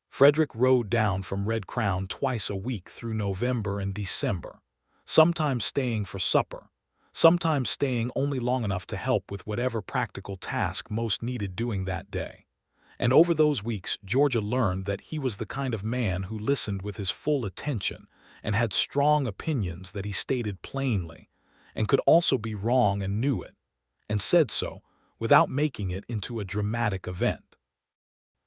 Frederick rode down from Red Crown twice a week through November and December, sometimes staying for supper, sometimes staying only long enough to help with whatever practical task most needed doing that day. And over those weeks, Georgia learned that he was the kind of man who listened with his full attention and had strong opinions that he stated plainly, and could also be wrong and knew it, and said so without making it into a dramatic event.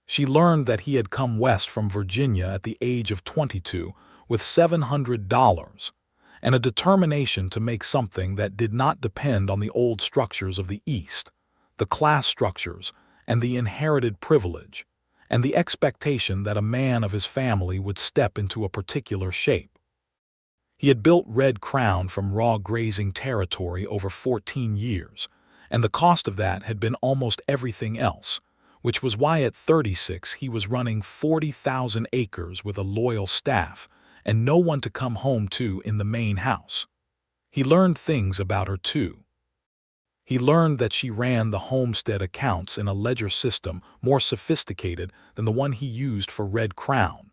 She learned that he had come west from Virginia at the age of 22 with $700 and a determination to make something that did not depend on the old structures of the East, the class structures, and the inherited privilege, and the expectation that a man of his family would step into a particular shape. He had built Red Crown from raw grazing territory over 14 years, and the cost of that had been almost everything else, which was why at 36 he was running 40,000 acres with a loyal staff and no one to come home to in the main house. He learned things about her too. He learned that she ran the homestead accounts in a ledger system more sophisticated than the one he used for Red Crown,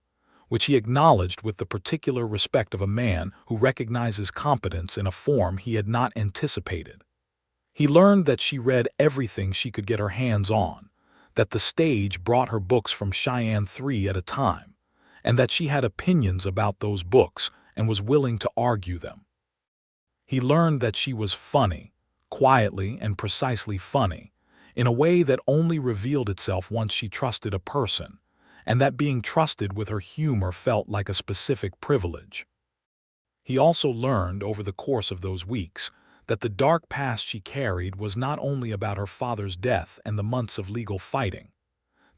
which he acknowledged with the particular respect of a man who recognizes competence in a form he had not anticipated. He learned that she read everything she could get her hands on, that the stage brought her books from Cheyenne 3 at a time, and that she had opinions about those books and was willing to argue them. He learned that she was funny, quietly and precisely funny, in a way that only revealed itself once she trusted a person, and that being trusted with her humor felt like a specific privilege. He also learned over the course of those weeks that the dark past she carried was not only about her father's death and the months of legal fighting.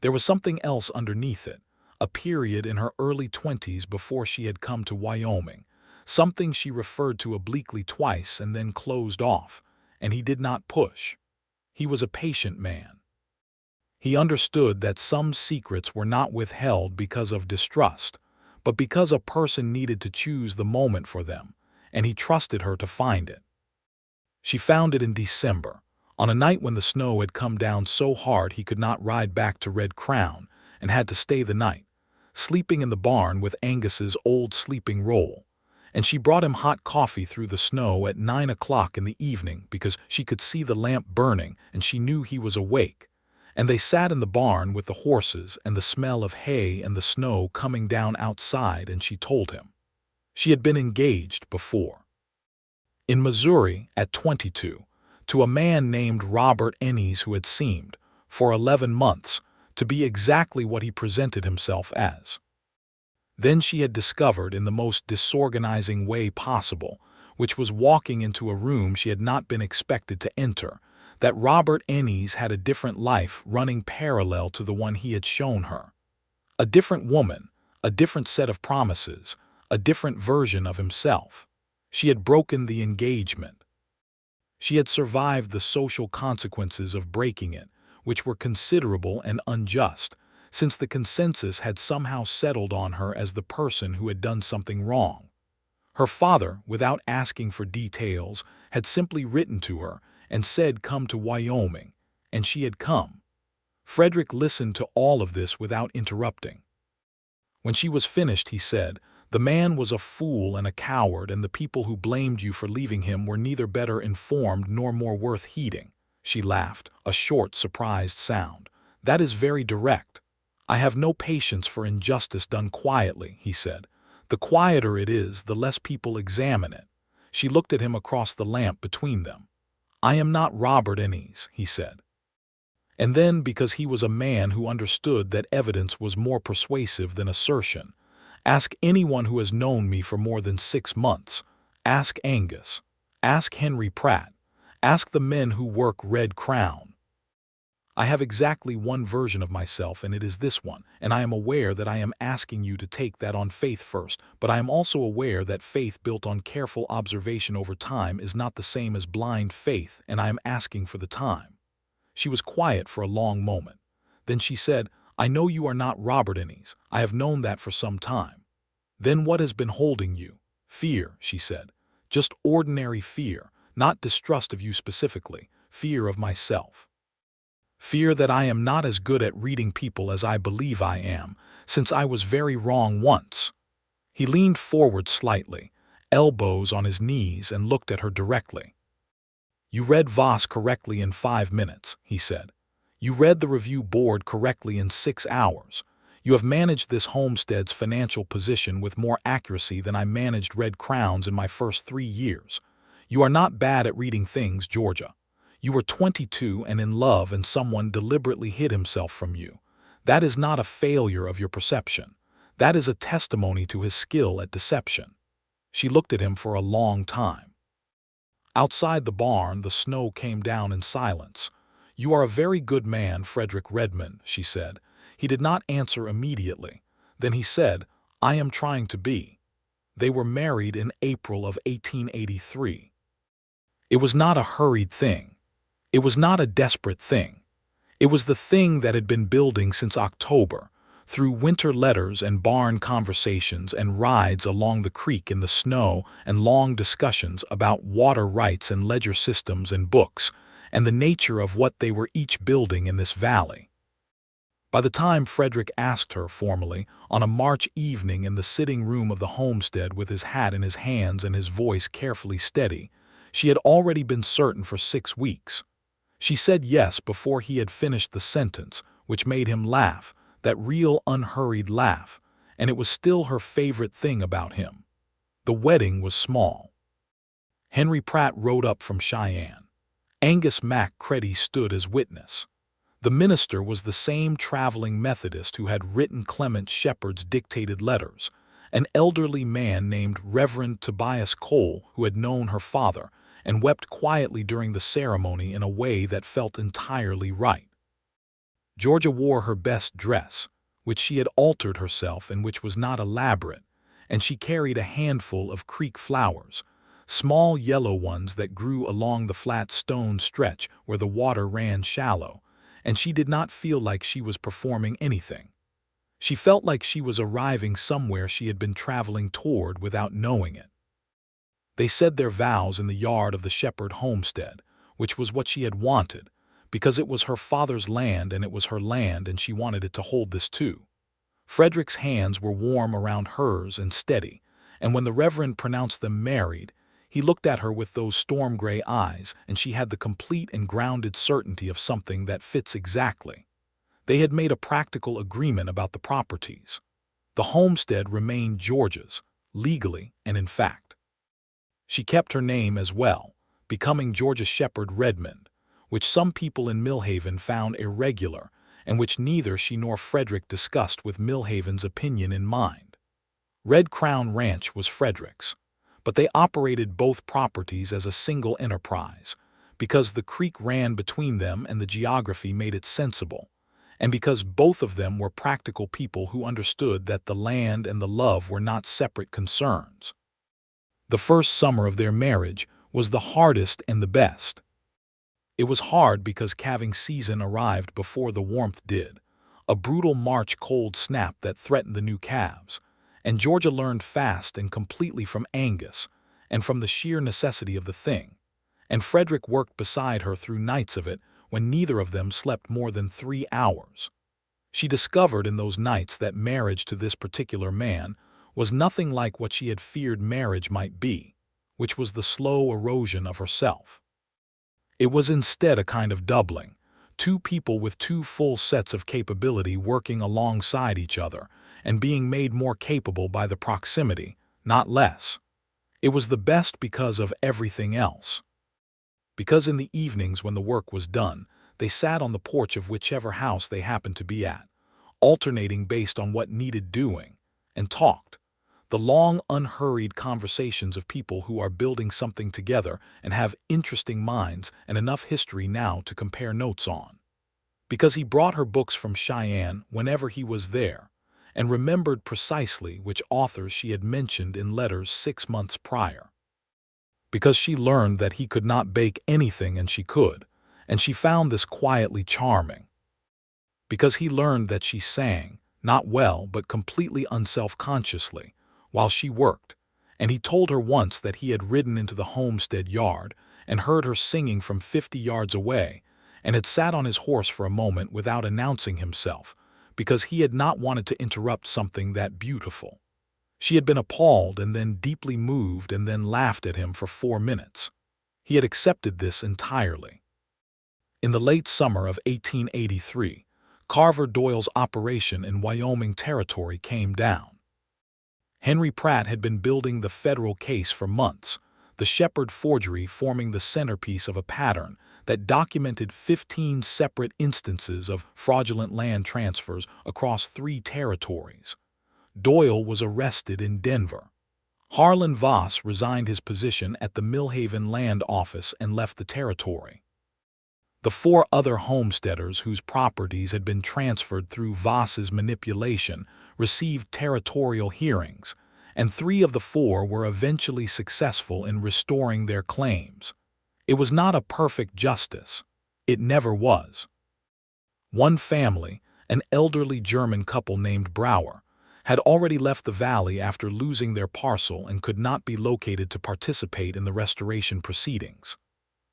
There was something else underneath it, a period in her early 20s before she had come to Wyoming, something she referred to obliquely twice and then closed off, and he did not push. He was a patient man. He understood that some secrets were not withheld because of distrust, but because a person needed to choose the moment for them, and he trusted her to find it. She found it in December, on a night when the snow had come down so hard he could not ride back to Red Crown and had to stay the night, sleeping in the barn with Angus's old sleeping roll. And she brought him hot coffee through the snow at 9 o'clock in the evening because she could see the lamp burning and she knew he was awake. And they sat in the barn with the horses and the smell of hay and the snow coming down outside, and she told him. She had been engaged before. In Missouri, at 22, to a man named Robert Ennis, who had seemed, for 11 months, to be exactly what he presented himself as. Then she had discovered in the most disorganizing way possible, which was walking into a room she had not been expected to enter, that Robert Ennis had a different life running parallel to the one he had shown her. A different woman, a different set of promises, a different version of himself. She had broken the engagement. She had survived the social consequences of breaking it, which were considerable and unjust, since the consensus had somehow settled on her as the person who had done something wrong. Her father, without asking for details, had simply written to her and said come to Wyoming, and she had come. Frederick listened to all of this without interrupting. When she was finished, he said, "The man was a fool and a coward, and the people who blamed you for leaving him were neither better informed nor more worth heeding." She laughed, a short, surprised sound. "That is very direct. I have no patience for injustice done quietly," he said. "The quieter it is, the less people examine it." She looked at him across the lamp between them. "I am not Robert Ennis," he said. And then, because he was a man who understood that evidence was more persuasive than assertion, "Ask anyone who has known me for more than 6 months. Ask Angus. Ask Henry Pratt. Ask the men who work Red Crown. I have exactly one version of myself, and it is this one, and I am aware that I am asking you to take that on faith first, but I am also aware that faith built on careful observation over time is not the same as blind faith, and I am asking for the time." She was quiet for a long moment. Then she said, "I know you are not Robert Ennis. I have known that for some time." "Then what has been holding you?" "Fear," she said. "Just ordinary fear, not distrust of you specifically, fear of myself. Fear that I am not as good at reading people as I believe I am, since I was very wrong once." He leaned forward slightly, elbows on his knees, and looked at her directly. "You read Voss correctly in 5 minutes," he said. "You read the review board correctly in 6 hours. You have managed this homestead's financial position with more accuracy than I managed Red Crown's in my first 3 years. You are not bad at reading things, Georgia. You were 22 and in love, and someone deliberately hid himself from you. That is not a failure of your perception. That is a testimony to his skill at deception." She looked at him for a long time. Outside the barn, the snow came down in silence. "You are a very good man, Frederick Redmond," she said. He did not answer immediately. Then he said, "I am trying to be." They were married in April of 1883. It was not a hurried thing. It was not a desperate thing. It was the thing that had been building since October, through winter letters and barn conversations and rides along the creek in the snow and long discussions about water rights and ledger systems and books, and the nature of what they were each building in this valley. By the time Frederick asked her formally, on a March evening in the sitting room of the homestead with his hat in his hands and his voice carefully steady, she had already been certain for 6 weeks. She said yes before he had finished the sentence, which made him laugh, that real unhurried laugh, and it was still her favorite thing about him. The wedding was small. Henry Pratt rode up from Cheyenne. Angus MacCready stood as witness. The minister was the same traveling Methodist who had written Clement Shepard's dictated letters, an elderly man named Reverend Tobias Cole, who had known her father and wept quietly during the ceremony in a way that felt entirely right. Georgia wore her best dress, which she had altered herself and which was not elaborate, and she carried a handful of creek flowers, small yellow ones that grew along the flat stone stretch where the water ran shallow, and she did not feel like she was performing anything. She felt like she was arriving somewhere she had been traveling toward without knowing it. They said their vows in the yard of the Shepard homestead, which was what she had wanted, because it was her father's land and it was her land and she wanted it to hold this too. Frederick's hands were warm around hers and steady, and when the Reverend pronounced them married, he looked at her with those storm-gray eyes, and she had the complete and grounded certainty of something that fits exactly. They had made a practical agreement about the properties. The homestead remained George's, legally and in fact. She kept her name as well, becoming Georgia Shepard Redmond, which some people in Millhaven found irregular and which neither she nor Frederick discussed with Millhaven's opinion in mind. Red Crown Ranch was Frederick's, but they operated both properties as a single enterprise, because the creek ran between them and the geography made it sensible, and because both of them were practical people who understood that the land and the love were not separate concerns. The first summer of their marriage was the hardest and the best. It was hard because calving season arrived before the warmth did, a brutal March cold snap that threatened the new calves, and Georgia learned fast and completely from Angus and from the sheer necessity of the thing, and Frederick worked beside her through nights of it when neither of them slept more than 3 hours. She discovered in those nights that marriage to this particular man was nothing like what she had feared marriage might be, which was the slow erosion of herself. It was instead a kind of doubling, two people with two full sets of capability working alongside each other and being made more capable by the proximity, not less. It was the best because of everything else. Because in the evenings when the work was done, they sat on the porch of whichever house they happened to be at, alternating based on what needed doing, and talked. The long, unhurried conversations of people who are building something together and have interesting minds and enough history now to compare notes on. Because he brought her books from Cheyenne whenever he was there, and remembered precisely which authors she had mentioned in letters 6 months prior. Because she learned that he could not bake anything and she could, and she found this quietly charming. Because he learned that she sang, not well but completely unself-consciously, while she worked, and he told her once that he had ridden into the homestead yard and heard her singing from 50 yards away and had sat on his horse for a moment without announcing himself, because he had not wanted to interrupt something that beautiful. She had been appalled and then deeply moved and then laughed at him for 4 minutes. He had accepted this entirely. In the late summer of 1883, Carver Doyle's operation in Wyoming Territory came down. Henry Pratt had been building the federal case for months, the Shepard forgery forming the centerpiece of a pattern that documented 15 separate instances of fraudulent land transfers across 3 territories. Doyle was arrested in Denver. Harlan Voss resigned his position at the Millhaven Land Office and left the territory. The 4 other homesteaders whose properties had been transferred through Voss's manipulation received territorial hearings, and 3 of the 4 were eventually successful in restoring their claims. It was not a perfect justice. It never was. One family, an elderly German couple named Brower, had already left the valley after losing their parcel and could not be located to participate in the restoration proceedings.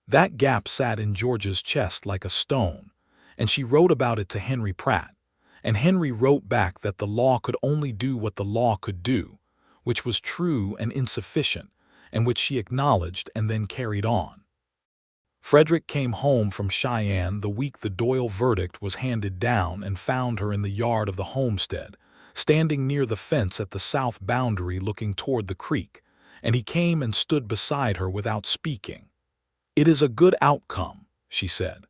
That gap sat in Georgia's chest like a stone, and she wrote about it to Henry Pratt, and Henry wrote back that the law could only do what the law could do, which was true and insufficient, and which she acknowledged and then carried on. Frederick came home from Cheyenne the week the Doyle verdict was handed down and found her in the yard of the homestead, standing near the fence at the south boundary looking toward the creek, and he came and stood beside her without speaking. "It is a good outcome," she said.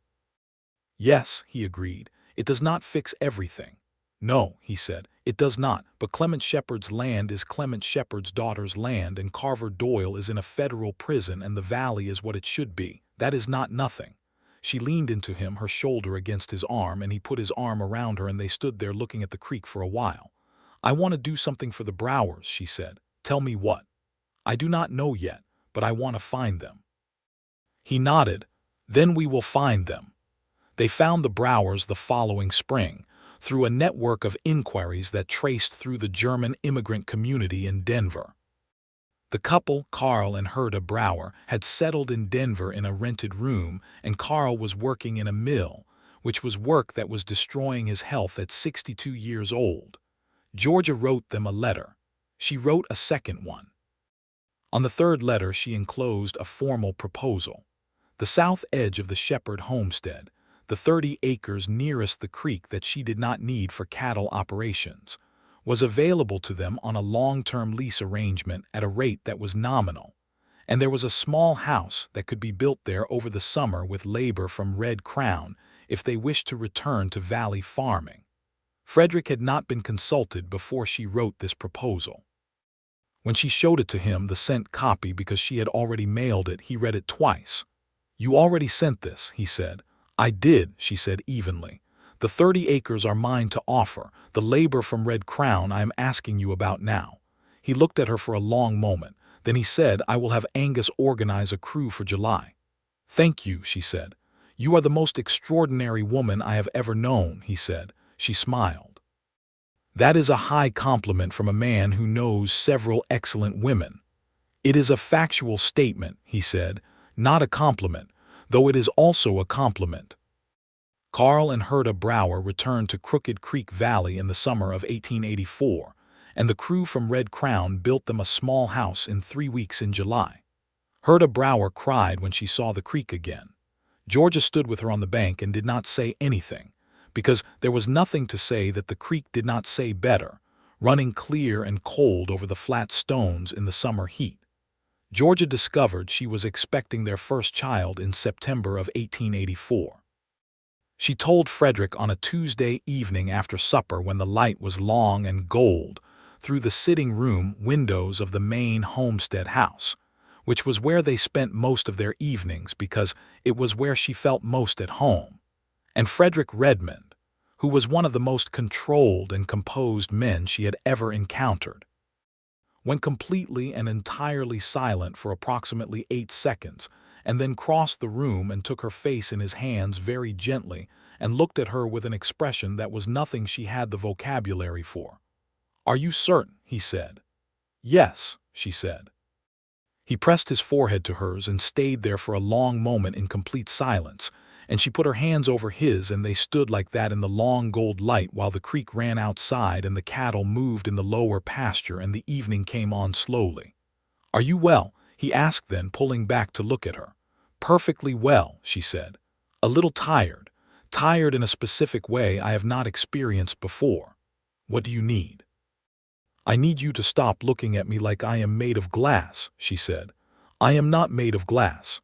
"Yes," he agreed, "it does not fix everything." "No," he said, "it does not, but Clement Shepard's land is Clement Shepard's daughter's land, and Carver Doyle is in a federal prison, and the valley is what it should be. That is not nothing." She leaned into him, her shoulder against his arm, and he put his arm around her, and they stood there looking at the creek for a while. "I want to do something for the Browers," she said. "Tell me what." "I do not know yet, but I want to find them." He nodded. "Then we will find them. They found the Browers the following spring, through a network of inquiries that traced through the German immigrant community in Denver. The couple, Carl and Herta Brower, had settled in Denver in a rented room, and Carl was working in a mill, which was work that was destroying his health at 62 years old. Georgia wrote them a letter. She wrote a second one. On the third letter she enclosed a formal proposal. The south edge of the Shepard homestead, the 30 acres nearest the creek that she did not need for cattle operations, was available to them on a long-term lease arrangement at a rate that was nominal, and there was a small house that could be built there over the summer with labor from Red Crown if they wished to return to valley farming. Frederick had not been consulted before she wrote this proposal. When she showed it to him, the sent copy, because she had already mailed it, he read it twice. "You already sent this," he said. "I did," she said evenly. "The 30 acres are mine to offer, the labor from Red Crown I am asking you about now." He looked at her for a long moment. Then he said, "I will have Angus organize a crew for July." "Thank you," she said. "You are the most extraordinary woman I have ever known," he said. She smiled. "That is a high compliment from a man who knows several excellent women." "It is a factual statement," he said, "not a compliment, though it is also a compliment." Carl and Herta Brower returned to Crooked Creek Valley in the summer of 1884, and the crew from Red Crown built them a small house in 3 weeks in July. Herta Brower cried when she saw the creek again. Georgia stood with her on the bank and did not say anything, because there was nothing to say that the creek did not say better, running clear and cold over the flat stones in the summer heat. Georgia discovered she was expecting their first child in September of 1884. She told Frederick on a Tuesday evening after supper, when the light was long and gold through the sitting room windows of the main homestead house, which was where they spent most of their evenings because it was where she felt most at home. And Frederick Redmond, who was one of the most controlled and composed men she had ever encountered, went completely and entirely silent for approximately 8 seconds, and then crossed the room and took her face in his hands very gently and looked at her with an expression that was nothing she had the vocabulary for. "Are you certain?" he said. "Yes," she said. He pressed his forehead to hers and stayed there for a long moment in complete silence, and she put her hands over his, and they stood like that in the long gold light while the creek ran outside and the cattle moved in the lower pasture and the evening came on slowly. "Are you well?" he asked then, pulling back to look at her. "Perfectly well," she said. "A little tired. Tired in a specific way I have not experienced before." "What do you need?" "I need you to stop looking at me like I am made of glass," she said. "I am not made of glass.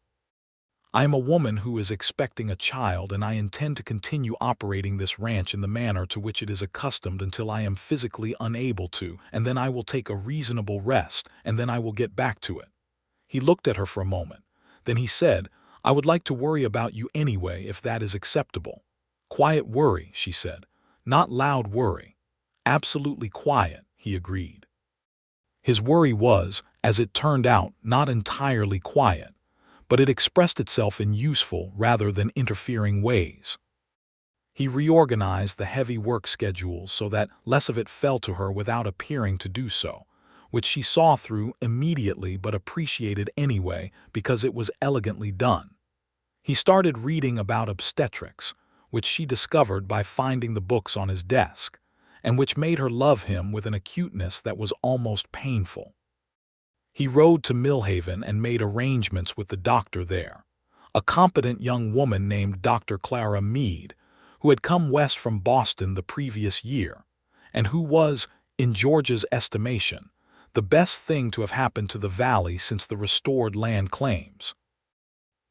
I am a woman who is expecting a child, and I intend to continue operating this ranch in the manner to which it is accustomed until I am physically unable to, and then I will take a reasonable rest, and then I will get back to it." He looked at her for a moment. Then he said, "I would like to worry about you anyway, if that is acceptable." "Quiet worry," she said. "Not loud worry." "Absolutely quiet," he agreed. His worry was, as it turned out, not entirely quiet, but it expressed itself in useful rather than interfering ways. He reorganized the heavy work schedules so that less of it fell to her without appearing to do so, which she saw through immediately but appreciated anyway because it was elegantly done. He started reading about obstetrics, which she discovered by finding the books on his desk, and which made her love him with an acuteness that was almost painful. He rode to Millhaven and made arrangements with the doctor there, a competent young woman named Dr. Clara Meade, who had come west from Boston the previous year, and who was, in George's estimation, the best thing to have happened to the valley since the restored land claims.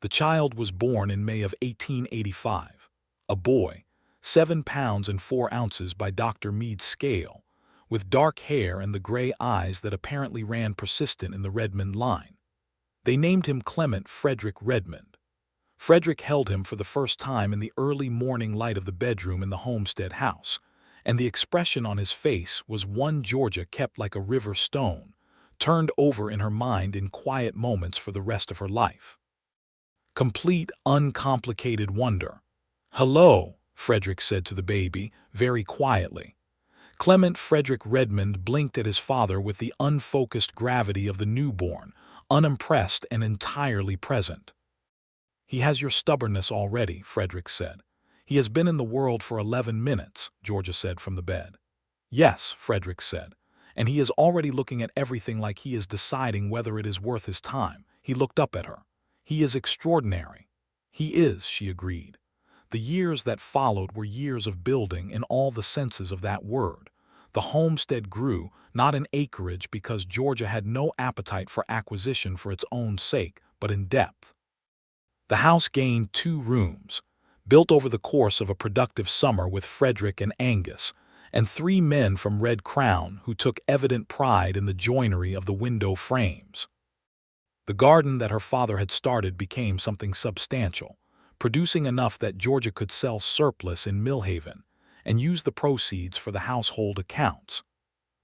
The child was born in May of 1885, a boy, 7 pounds and 4 ounces by Dr. Meade's scale, with dark hair and the gray eyes that apparently ran persistent in the Redmond line. They named him Clement Frederick Redmond. Frederick held him for the first time in the early morning light of the bedroom in the homestead house, and the expression on his face was one Georgia kept like a river stone, turned over in her mind in quiet moments for the rest of her life. Complete, uncomplicated wonder. "Hello," Frederick said to the baby, very quietly. Clement Frederick Redmond blinked at his father with the unfocused gravity of the newborn, unimpressed and entirely present. "He has your stubbornness already," Frederick said. "He has been in the world for 11 minutes, Georgia said from the bed. "Yes," Frederick said, "and he is already looking at everything like he is deciding whether it is worth his time." He looked up at her. "He is extraordinary." "He is," she agreed. The years that followed were years of building in all the senses of that word. The homestead grew, not in acreage because Georgia had no appetite for acquisition for its own sake, but in depth. The house gained 2 rooms, built over the course of a productive summer with Frederick and Angus, and 3 men from Red Crown who took evident pride in the joinery of the window frames. The garden that her father had started became something substantial, producing enough that Georgia could sell surplus in Millhaven and use the proceeds for the household accounts.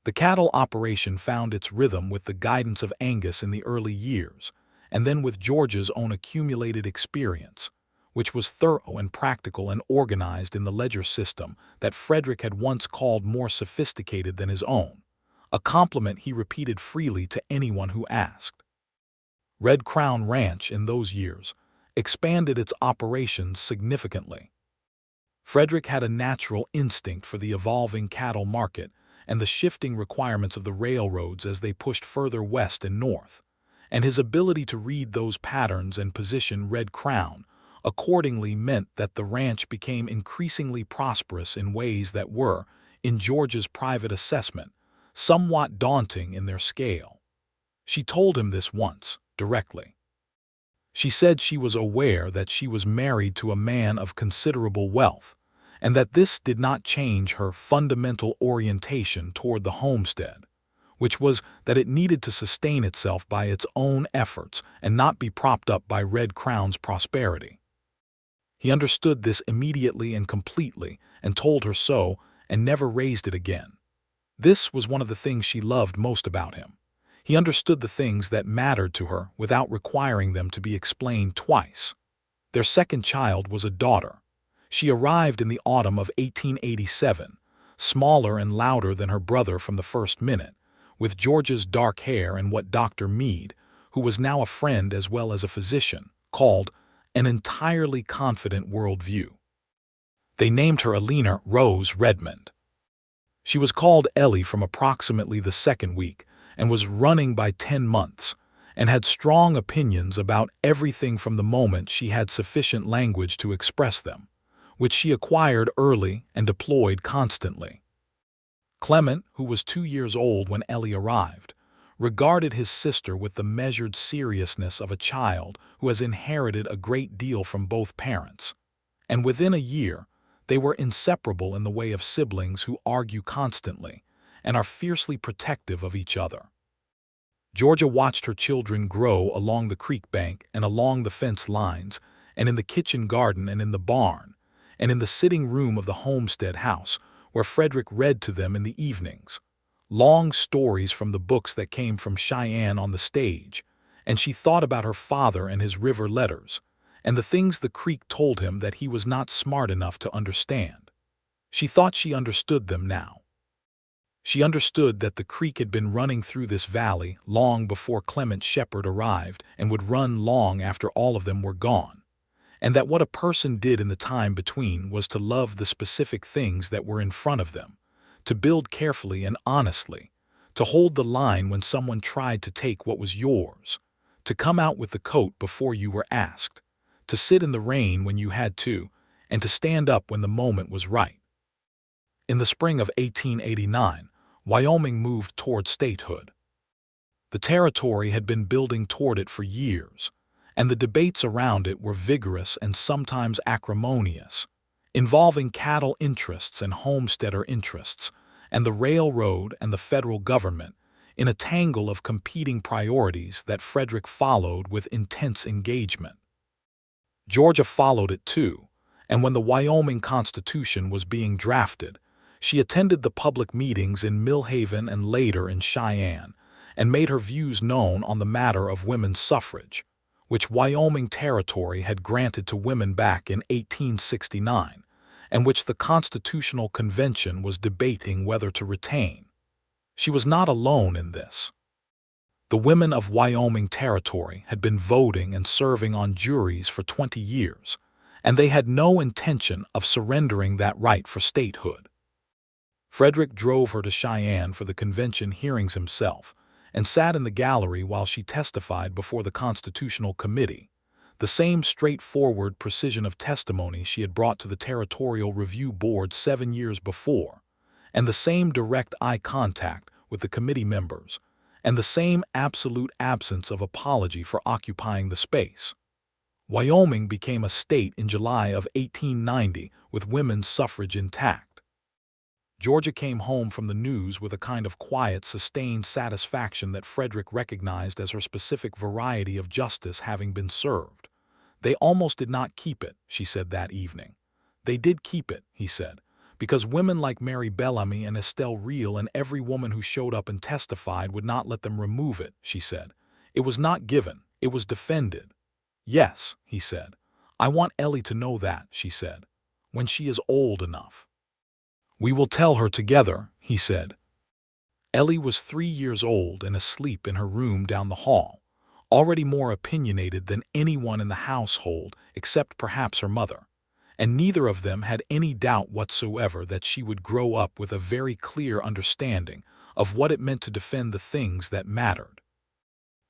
The cattle operation found its rhythm with the guidance of Angus in the early years, and then with Georgia's own accumulated experience, which was thorough and practical and organized in the ledger system that Frederick had once called more sophisticated than his own, a compliment he repeated freely to anyone who asked. Red Crown Ranch, in those years, expanded its operations significantly. Frederick had a natural instinct for the evolving cattle market and the shifting requirements of the railroads as they pushed further west and north, and his ability to read those patterns and position Red Crown accordingly meant that the ranch became increasingly prosperous in ways that were, in Georgia's private assessment, somewhat daunting in their scale. She told him this once, directly. She said she was aware that she was married to a man of considerable wealth, and that this did not change her fundamental orientation toward the homestead, which was that it needed to sustain itself by its own efforts and not be propped up by Red Crown's prosperity. He understood this immediately and completely and told her so and never raised it again. This was one of the things she loved most about him. He understood the things that mattered to her without requiring them to be explained twice. Their second child was a daughter. She arrived in the autumn of 1887, smaller and louder than her brother from the first minute, with Georgia's dark hair and what Dr. Meade, who was now a friend as well as a physician, called an entirely confident worldview. They named her Alina Rose Redmond. She was called Ellie from approximately the second week and was running by 10 months, and had strong opinions about everything from the moment she had sufficient language to express them, which she acquired early and deployed constantly. Clement, who was 2 years old when Ellie arrived, regarded his sister with the measured seriousness of a child who has inherited a great deal from both parents, and within a year they were inseparable in the way of siblings who argue constantly and are fiercely protective of each other. Georgia watched her children grow along the creek bank and along the fence lines, and in the kitchen garden and in the barn, and in the sitting room of the homestead house, where Frederick read to them in the evenings, long stories from the books that came from Cheyenne on the stage, and she thought about her father and his river letters, and the things the creek told him that he was not smart enough to understand. She thought she understood them now. She understood that the creek had been running through this valley long before Clement Shepard arrived and would run long after all of them were gone, and that what a person did in the time between was to love the specific things that were in front of them, to build carefully and honestly, to hold the line when someone tried to take what was yours, to come out with the coat before you were asked, to sit in the rain when you had to, and to stand up when the moment was right. In the spring of 1889, Wyoming moved toward statehood. The territory had been building toward it for years, and the debates around it were vigorous and sometimes acrimonious, involving cattle interests and homesteader interests, and the railroad and the federal government, in a tangle of competing priorities that Frederick followed with intense engagement. Georgia followed it too, and when the Wyoming Constitution was being drafted, she attended the public meetings in Millhaven and later in Cheyenne, and made her views known on the matter of women's suffrage, which Wyoming Territory had granted to women back in 1869, and which the Constitutional Convention was debating whether to retain. She was not alone in this. The women of Wyoming Territory had been voting and serving on juries for 20 years, and they had no intention of surrendering that right for statehood. Frederick drove her to Cheyenne for the convention hearings himself, and sat in the gallery while she testified before the Constitutional Committee, the same straightforward precision of testimony she had brought to the Territorial Review Board 7 years before, and the same direct eye contact with the committee members, and the same absolute absence of apology for occupying the space. Wyoming became a state in July of 1890 with women's suffrage intact. Georgia came home from the news with a kind of quiet, sustained satisfaction that Frederick recognized as her specific variety of justice having been served. They almost did not keep it, she said that evening. They did keep it, he said, because women like Mary Bellamy and Estelle Real and every woman who showed up and testified would not let them remove it, she said. It was not given, it was defended. Yes, he said. I want Ellie to know that, she said, when she is old enough. We will tell her together, he said. Ellie was 3 years old and asleep in her room down the hall, already more opinionated than anyone in the household except perhaps her mother, and neither of them had any doubt whatsoever that she would grow up with a very clear understanding of what it meant to defend the things that mattered.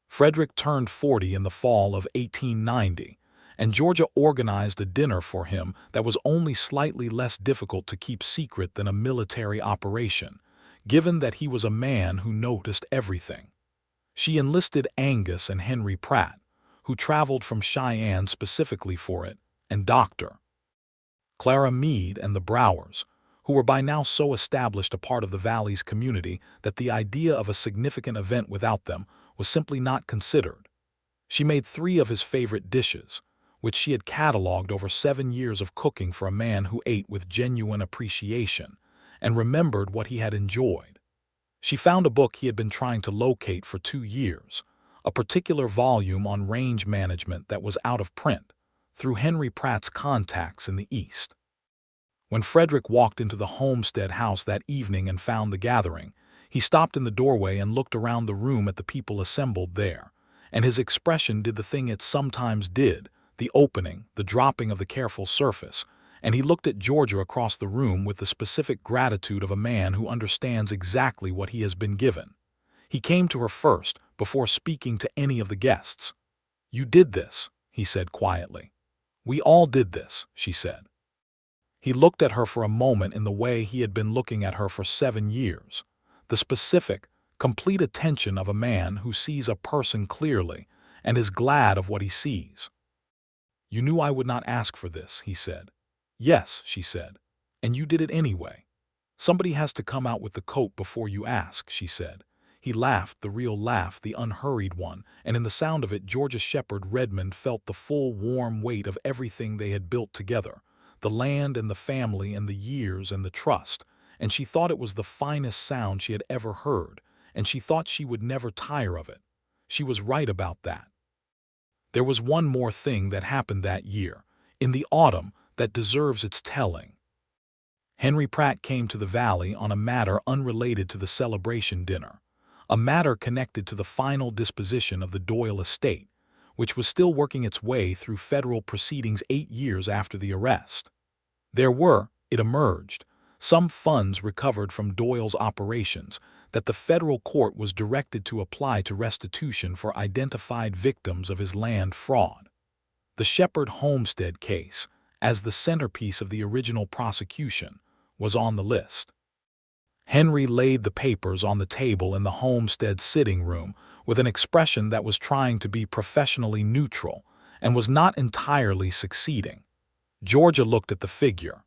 Frederick turned 40 in the fall of 1890, and Georgia organized a dinner for him that was only slightly less difficult to keep secret than a military operation, given that he was a man who noticed everything. She enlisted Angus and Henry Pratt, who traveled from Cheyenne specifically for it, and Dr. Clara Meade and the Browers, who were by now so established a part of the Valley's community that the idea of a significant event without them was simply not considered. She made 3 of his favorite dishes, which she had cataloged over 7 years of cooking for a man who ate with genuine appreciation and remembered what he had enjoyed. She found a book he had been trying to locate for 2 years, a particular volume on range management that was out of print, through Henry Pratt's contacts in the East. When Frederick walked into the homestead house that evening and found the gathering, he stopped in the doorway and looked around the room at the people assembled there, and his expression did the thing it sometimes did, the opening, the dropping of the careful surface, and he looked at Georgia across the room with the specific gratitude of a man who understands exactly what he has been given. He came to her first, before speaking to any of the guests. "You did this," he said quietly. "We all did this," she said. He looked at her for a moment in the way he had been looking at her for 7 years, the specific, complete attention of a man who sees a person clearly and is glad of what he sees. "You knew I would not ask for this," he said. "Yes," she said, "and you did it anyway. Somebody has to come out with the coat before you ask," she said. He laughed, the real laugh, the unhurried one, and in the sound of it Georgia Shepard Redmond felt the full warm weight of everything they had built together, the land and the family and the years and the trust, and she thought it was the finest sound she had ever heard, and she thought she would never tire of it. She was right about that. There was one more thing that happened that year, in the autumn, that deserves its telling. Henry Pratt came to the Valley on a matter unrelated to the celebration dinner, a matter connected to the final disposition of the Doyle estate, which was still working its way through federal proceedings 8 years after the arrest. There were, it emerged, some funds recovered from Doyle's operations that the federal court was directed to apply to restitution for identified victims of his land fraud. The Shepard homestead case, as the centerpiece of the original prosecution, was on the list. Henry laid the papers on the table in the homestead sitting room with an expression that was trying to be professionally neutral and was not entirely succeeding. Georgia looked at the figure.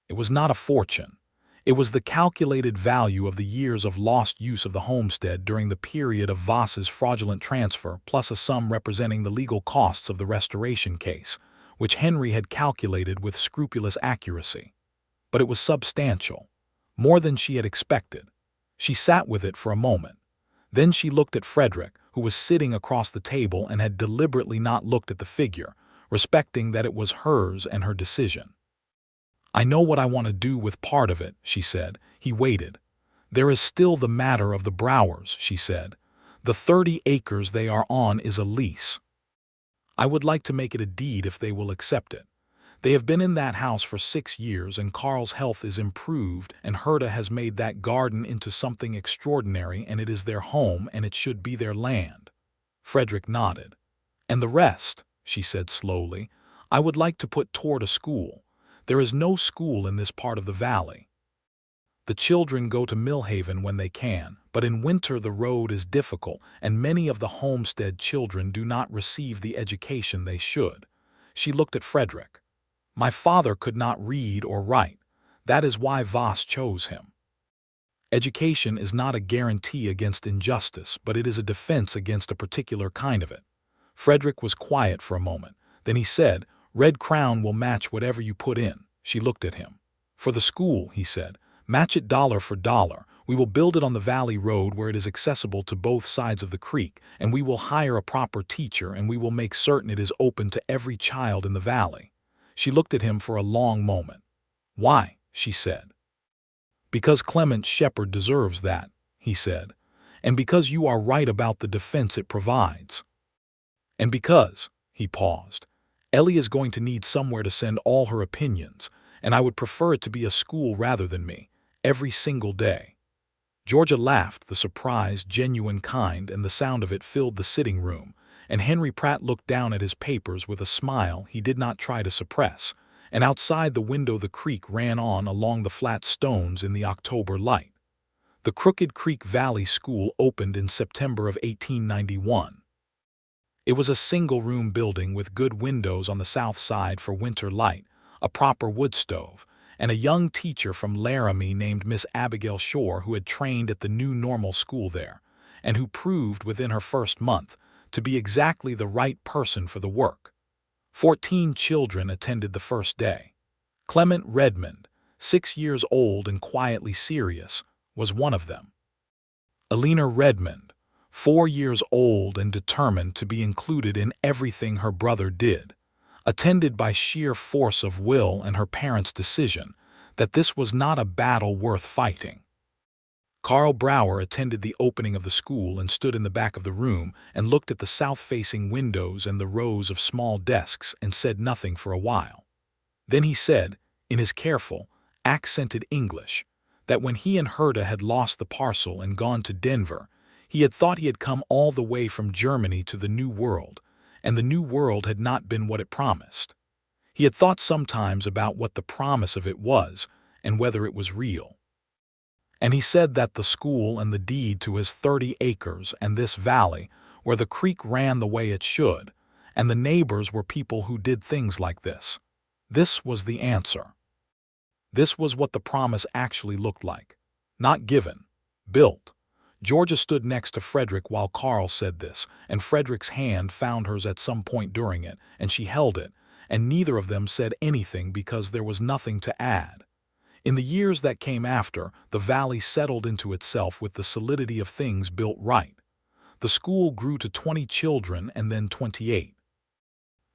It was not a fortune. It was the calculated value of the years of lost use of the homestead during the period of Voss's fraudulent transfer, plus a sum representing the legal costs of the restoration case, which Henry had calculated with scrupulous accuracy. But it was substantial, more than she had expected. She sat with it for a moment. Then she looked at Frederick, who was sitting across the table and had deliberately not looked at the figure, respecting that it was hers and her decision. "I know what I want to do with part of it," she said. He waited. "There is still the matter of the Browers," she said. "The 30 acres they are on is a lease. I would like to make it a deed if they will accept it. They have been in that house for 6 years, and Carl's health is improved, and Herta has made that garden into something extraordinary, and it is their home, and it should be their land." Frederick nodded. "And the rest," she said slowly, "I would like to put toward a school. There is no school in this part of the valley. The children go to Millhaven when they can, but in winter the road is difficult, and many of the homestead children do not receive the education they should." She looked at Frederick. "My father could not read or write. That is why Voss chose him. Education is not a guarantee against injustice, but it is a defense against a particular kind of it." Frederick was quiet for a moment. Then he said, "Red Crown will match whatever you put in." She looked at him. "For the school," he said, "match it dollar for dollar. We will build it on the valley road where it is accessible to both sides of the creek, and we will hire a proper teacher, and we will make certain it is open to every child in the valley." She looked at him for a long moment. "Why?" she said. "Because Clement Shepard deserves that," he said. "And because you are right about the defense it provides. And because," he paused, "Ellie is going to need somewhere to send all her opinions, and I would prefer it to be a school rather than me, every single day." Georgia laughed, the surprised, genuine kind, and the sound of it filled the sitting room, and Henry Pratt looked down at his papers with a smile he did not try to suppress, and outside the window the creek ran on along the flat stones in the October light. The Crooked Creek Valley School opened in September of 1891. It was a single-room building with good windows on the south side for winter light, a proper wood stove, and a young teacher from Laramie named Miss Abigail Shore who had trained at the new normal school there, and who proved within her first month to be exactly the right person for the work. 14 children attended the first day. Clement Redmond, 6 years old and quietly serious, was one of them. Alina Redmond, 4 years old and determined to be included in everything her brother did, attended by sheer force of will and her parents' decision that this was not a battle worth fighting. Carl Brower attended the opening of the school and stood in the back of the room and looked at the south-facing windows and the rows of small desks and said nothing for a while. Then he said, in his careful, accented English, that when he and Herta had lost the parcel and gone to Denver, he had thought he had come all the way from Germany to the New World, and the New World had not been what it promised. He had thought sometimes about what the promise of it was and whether it was real. And he said that the school and the deed to his 30 acres and this valley, where the creek ran the way it should, and the neighbors were people who did things like this. This was the answer. This was what the promise actually looked like. Not given, built. Georgia stood next to Frederick while Carl said this, and Frederick's hand found hers at some point during it, and she held it, and neither of them said anything because there was nothing to add. In the years that came after, the valley settled into itself with the solidity of things built right. The school grew to 20 children and then 28.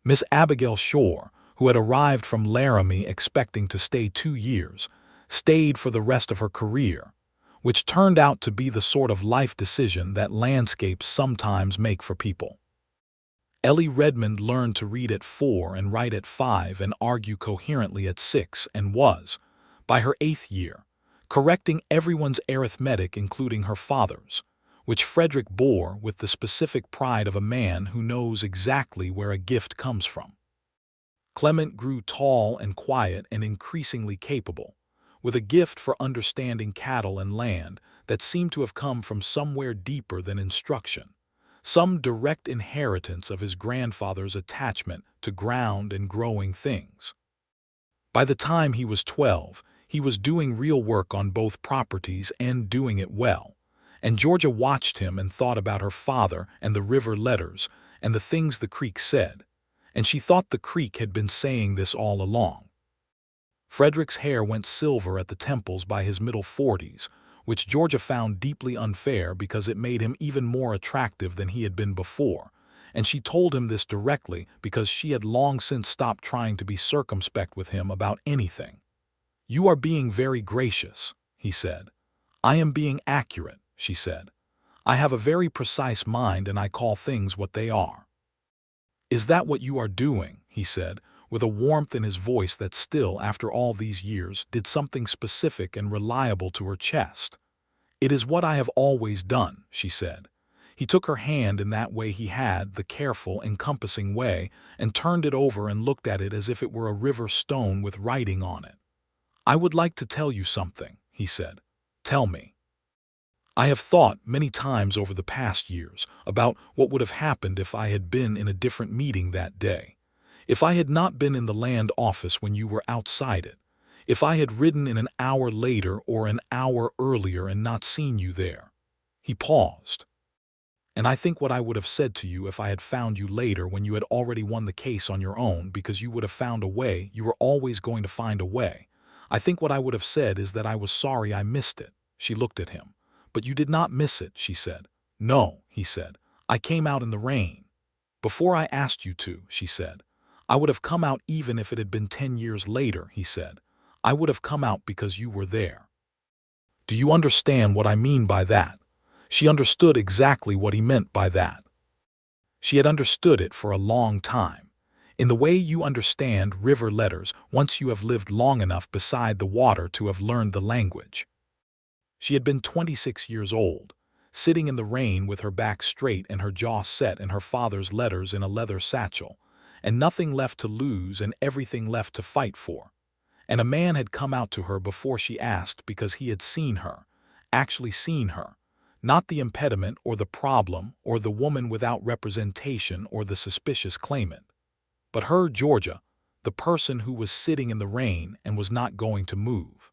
Miss Abigail Shore, who had arrived from Laramie expecting to stay 2 years, stayed for the rest of her career, which turned out to be the sort of life decision that landscapes sometimes make for people. Ellie Redmond learned to read at 4 and write at 5 and argue coherently at 6 and was, by her 8th year, correcting everyone's arithmetic including her father's, which Frederick bore with the specific pride of a man who knows exactly where a gift comes from. Clement grew tall and quiet and increasingly capable, with a gift for understanding cattle and land that seemed to have come from somewhere deeper than instruction, some direct inheritance of his grandfather's attachment to ground and growing things. By the time he was 12, he was doing real work on both properties and doing it well, and Georgia watched him and thought about her father and the river letters and the things the creek said, and she thought the creek had been saying this all along. Frederick's hair went silver at the temples by his middle 40s, which Georgia found deeply unfair because it made him even more attractive than he had been before, and she told him this directly because she had long since stopped trying to be circumspect with him about anything. "You are being very gracious," he said. "I am being accurate," she said. "I have a very precise mind and I call things what they are." "Is that what you are doing?" he said, with a warmth in his voice that still, after all these years, did something specific and reliable to her chest. "It is what I have always done," she said. He took her hand in that way he had, the careful, encompassing way, and turned it over and looked at it as if it were a river stone with writing on it. "I would like to tell you something," he said. "Tell me." "I have thought many times over the past years about what would have happened if I had been in a different meeting that day. If I had not been in the land office when you were outside it. If I had ridden in an hour later or an hour earlier and not seen you there." He paused. "And I think what I would have said to you if I had found you later when you had already won the case on your own because you would have found a way, you were always going to find a way. I think what I would have said is that I was sorry I missed it." She looked at him. "But you did not miss it," she said. "No," he said. "I came out in the rain." "Before I asked you to," she said. "I would have come out even if it had been 10 years later," he said. "I would have come out because you were there." "Do you understand what I mean by that?" She understood exactly what he meant by that. She had understood it for a long time. In the way you understand river letters once you have lived long enough beside the water to have learned the language. She had been 26 years old, sitting in the rain with her back straight and her jaw set and her father's letters in a leather satchel, and nothing left to lose and everything left to fight for. And a man had come out to her before she asked because he had seen her, actually seen her, not the impediment or the problem or the woman without representation or the suspicious claimant, but her, Georgia, the person who was sitting in the rain and was not going to move.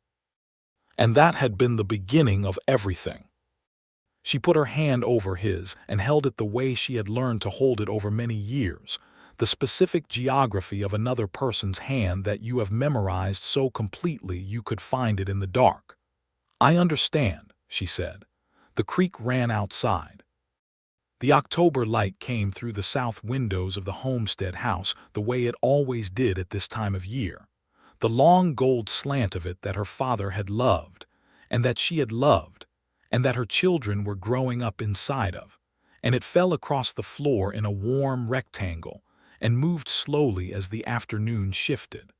And that had been the beginning of everything. She put her hand over his and held it the way she had learned to hold it over many years, the specific geography of another person's hand that you have memorized so completely you could find it in the dark. "I understand," she said. The creek ran outside. The October light came through the south windows of the homestead house the way it always did at this time of year, the long gold slant of it that her father had loved, and that she had loved, and that her children were growing up inside of, and it fell across the floor in a warm rectangle and moved slowly as the afternoon shifted.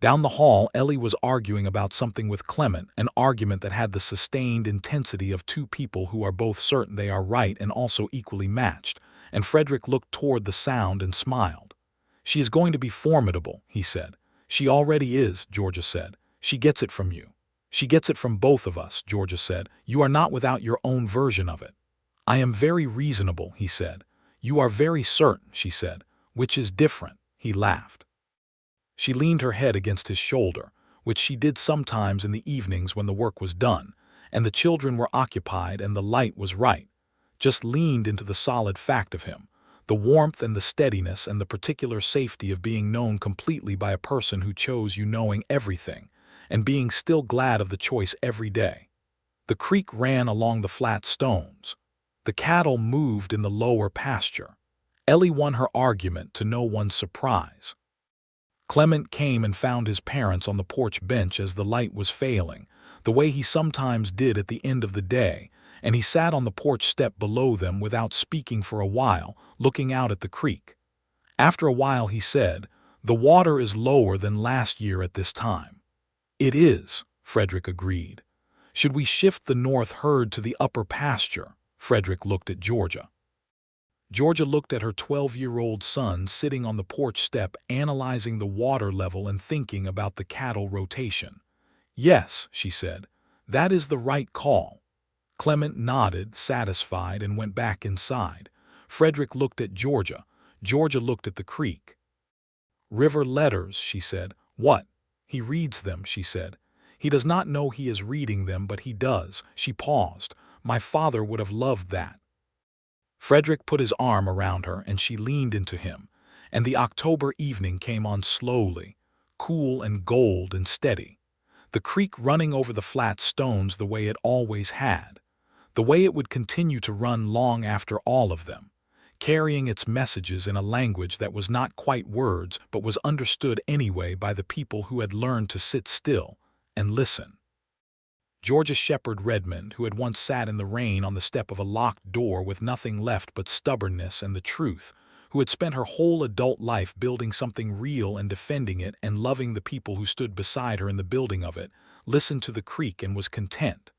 Down the hall, Ellie was arguing about something with Clement, an argument that had the sustained intensity of two people who are both certain they are right and also equally matched, and Frederick looked toward the sound and smiled. "She is going to be formidable," he said. "She already is," Georgia said. "She gets it from you." "She gets it from both of us," Georgia said. "You are not without your own version of it." "I am very reasonable," he said. "You are very certain," she said. "Which is different," he laughed. She leaned her head against his shoulder, which she did sometimes in the evenings when the work was done, and the children were occupied and the light was right, just leaned into the solid fact of him, the warmth and the steadiness and the particular safety of being known completely by a person who chose you knowing everything, and being still glad of the choice every day. The creek ran along the flat stones. The cattle moved in the lower pasture. Ellie won her argument to no one's surprise. Clement came and found his parents on the porch bench as the light was failing, the way he sometimes did at the end of the day, and he sat on the porch step below them without speaking for a while, looking out at the creek. After a while he said, "The water is lower than last year at this time." "It is," Frederick agreed. "Should we shift the north herd to the upper pasture?" Frederick looked at Georgia. Georgia looked at her 12-year-old son sitting on the porch step analyzing the water level and thinking about the cattle rotation. "Yes," she said, "that is the right call." Clement nodded, satisfied, and went back inside. Frederick looked at Georgia. Georgia looked at the creek. "River letters," she said. "What?" "He reads them," she said. "He does not know he is reading them, but he does." She paused. "My father would have loved that." Frederick put his arm around her and she leaned into him, and the October evening came on slowly, cool and gold and steady. the creek running over the flat stones the way it always had, the way it would continue to run long after all of them, carrying its messages in a language that was not quite words but was understood anyway by the people who had learned to sit still and listen. Georgia Shepard Redmond, who had once sat in the rain on the step of a locked door with nothing left but stubbornness and the truth, who had spent her whole adult life building something real and defending it and loving the people who stood beside her in the building of it, listened to the creek and was content.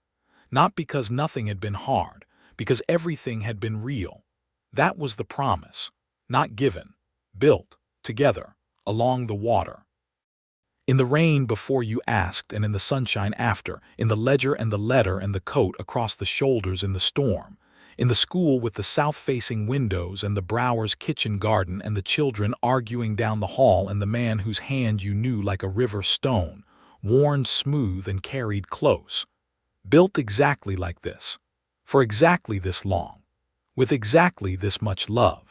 Not because nothing had been hard, because everything had been real. That was the promise, not given, built, together, along the water. In the rain before you asked and in the sunshine after, in the ledger and the letter and the coat across the shoulders in the storm, in the school with the south-facing windows and the Brower's kitchen garden and the children arguing down the hall and the man whose hand you knew like a river stone, worn smooth and carried close. Built exactly like this, for exactly this long, with exactly this much love.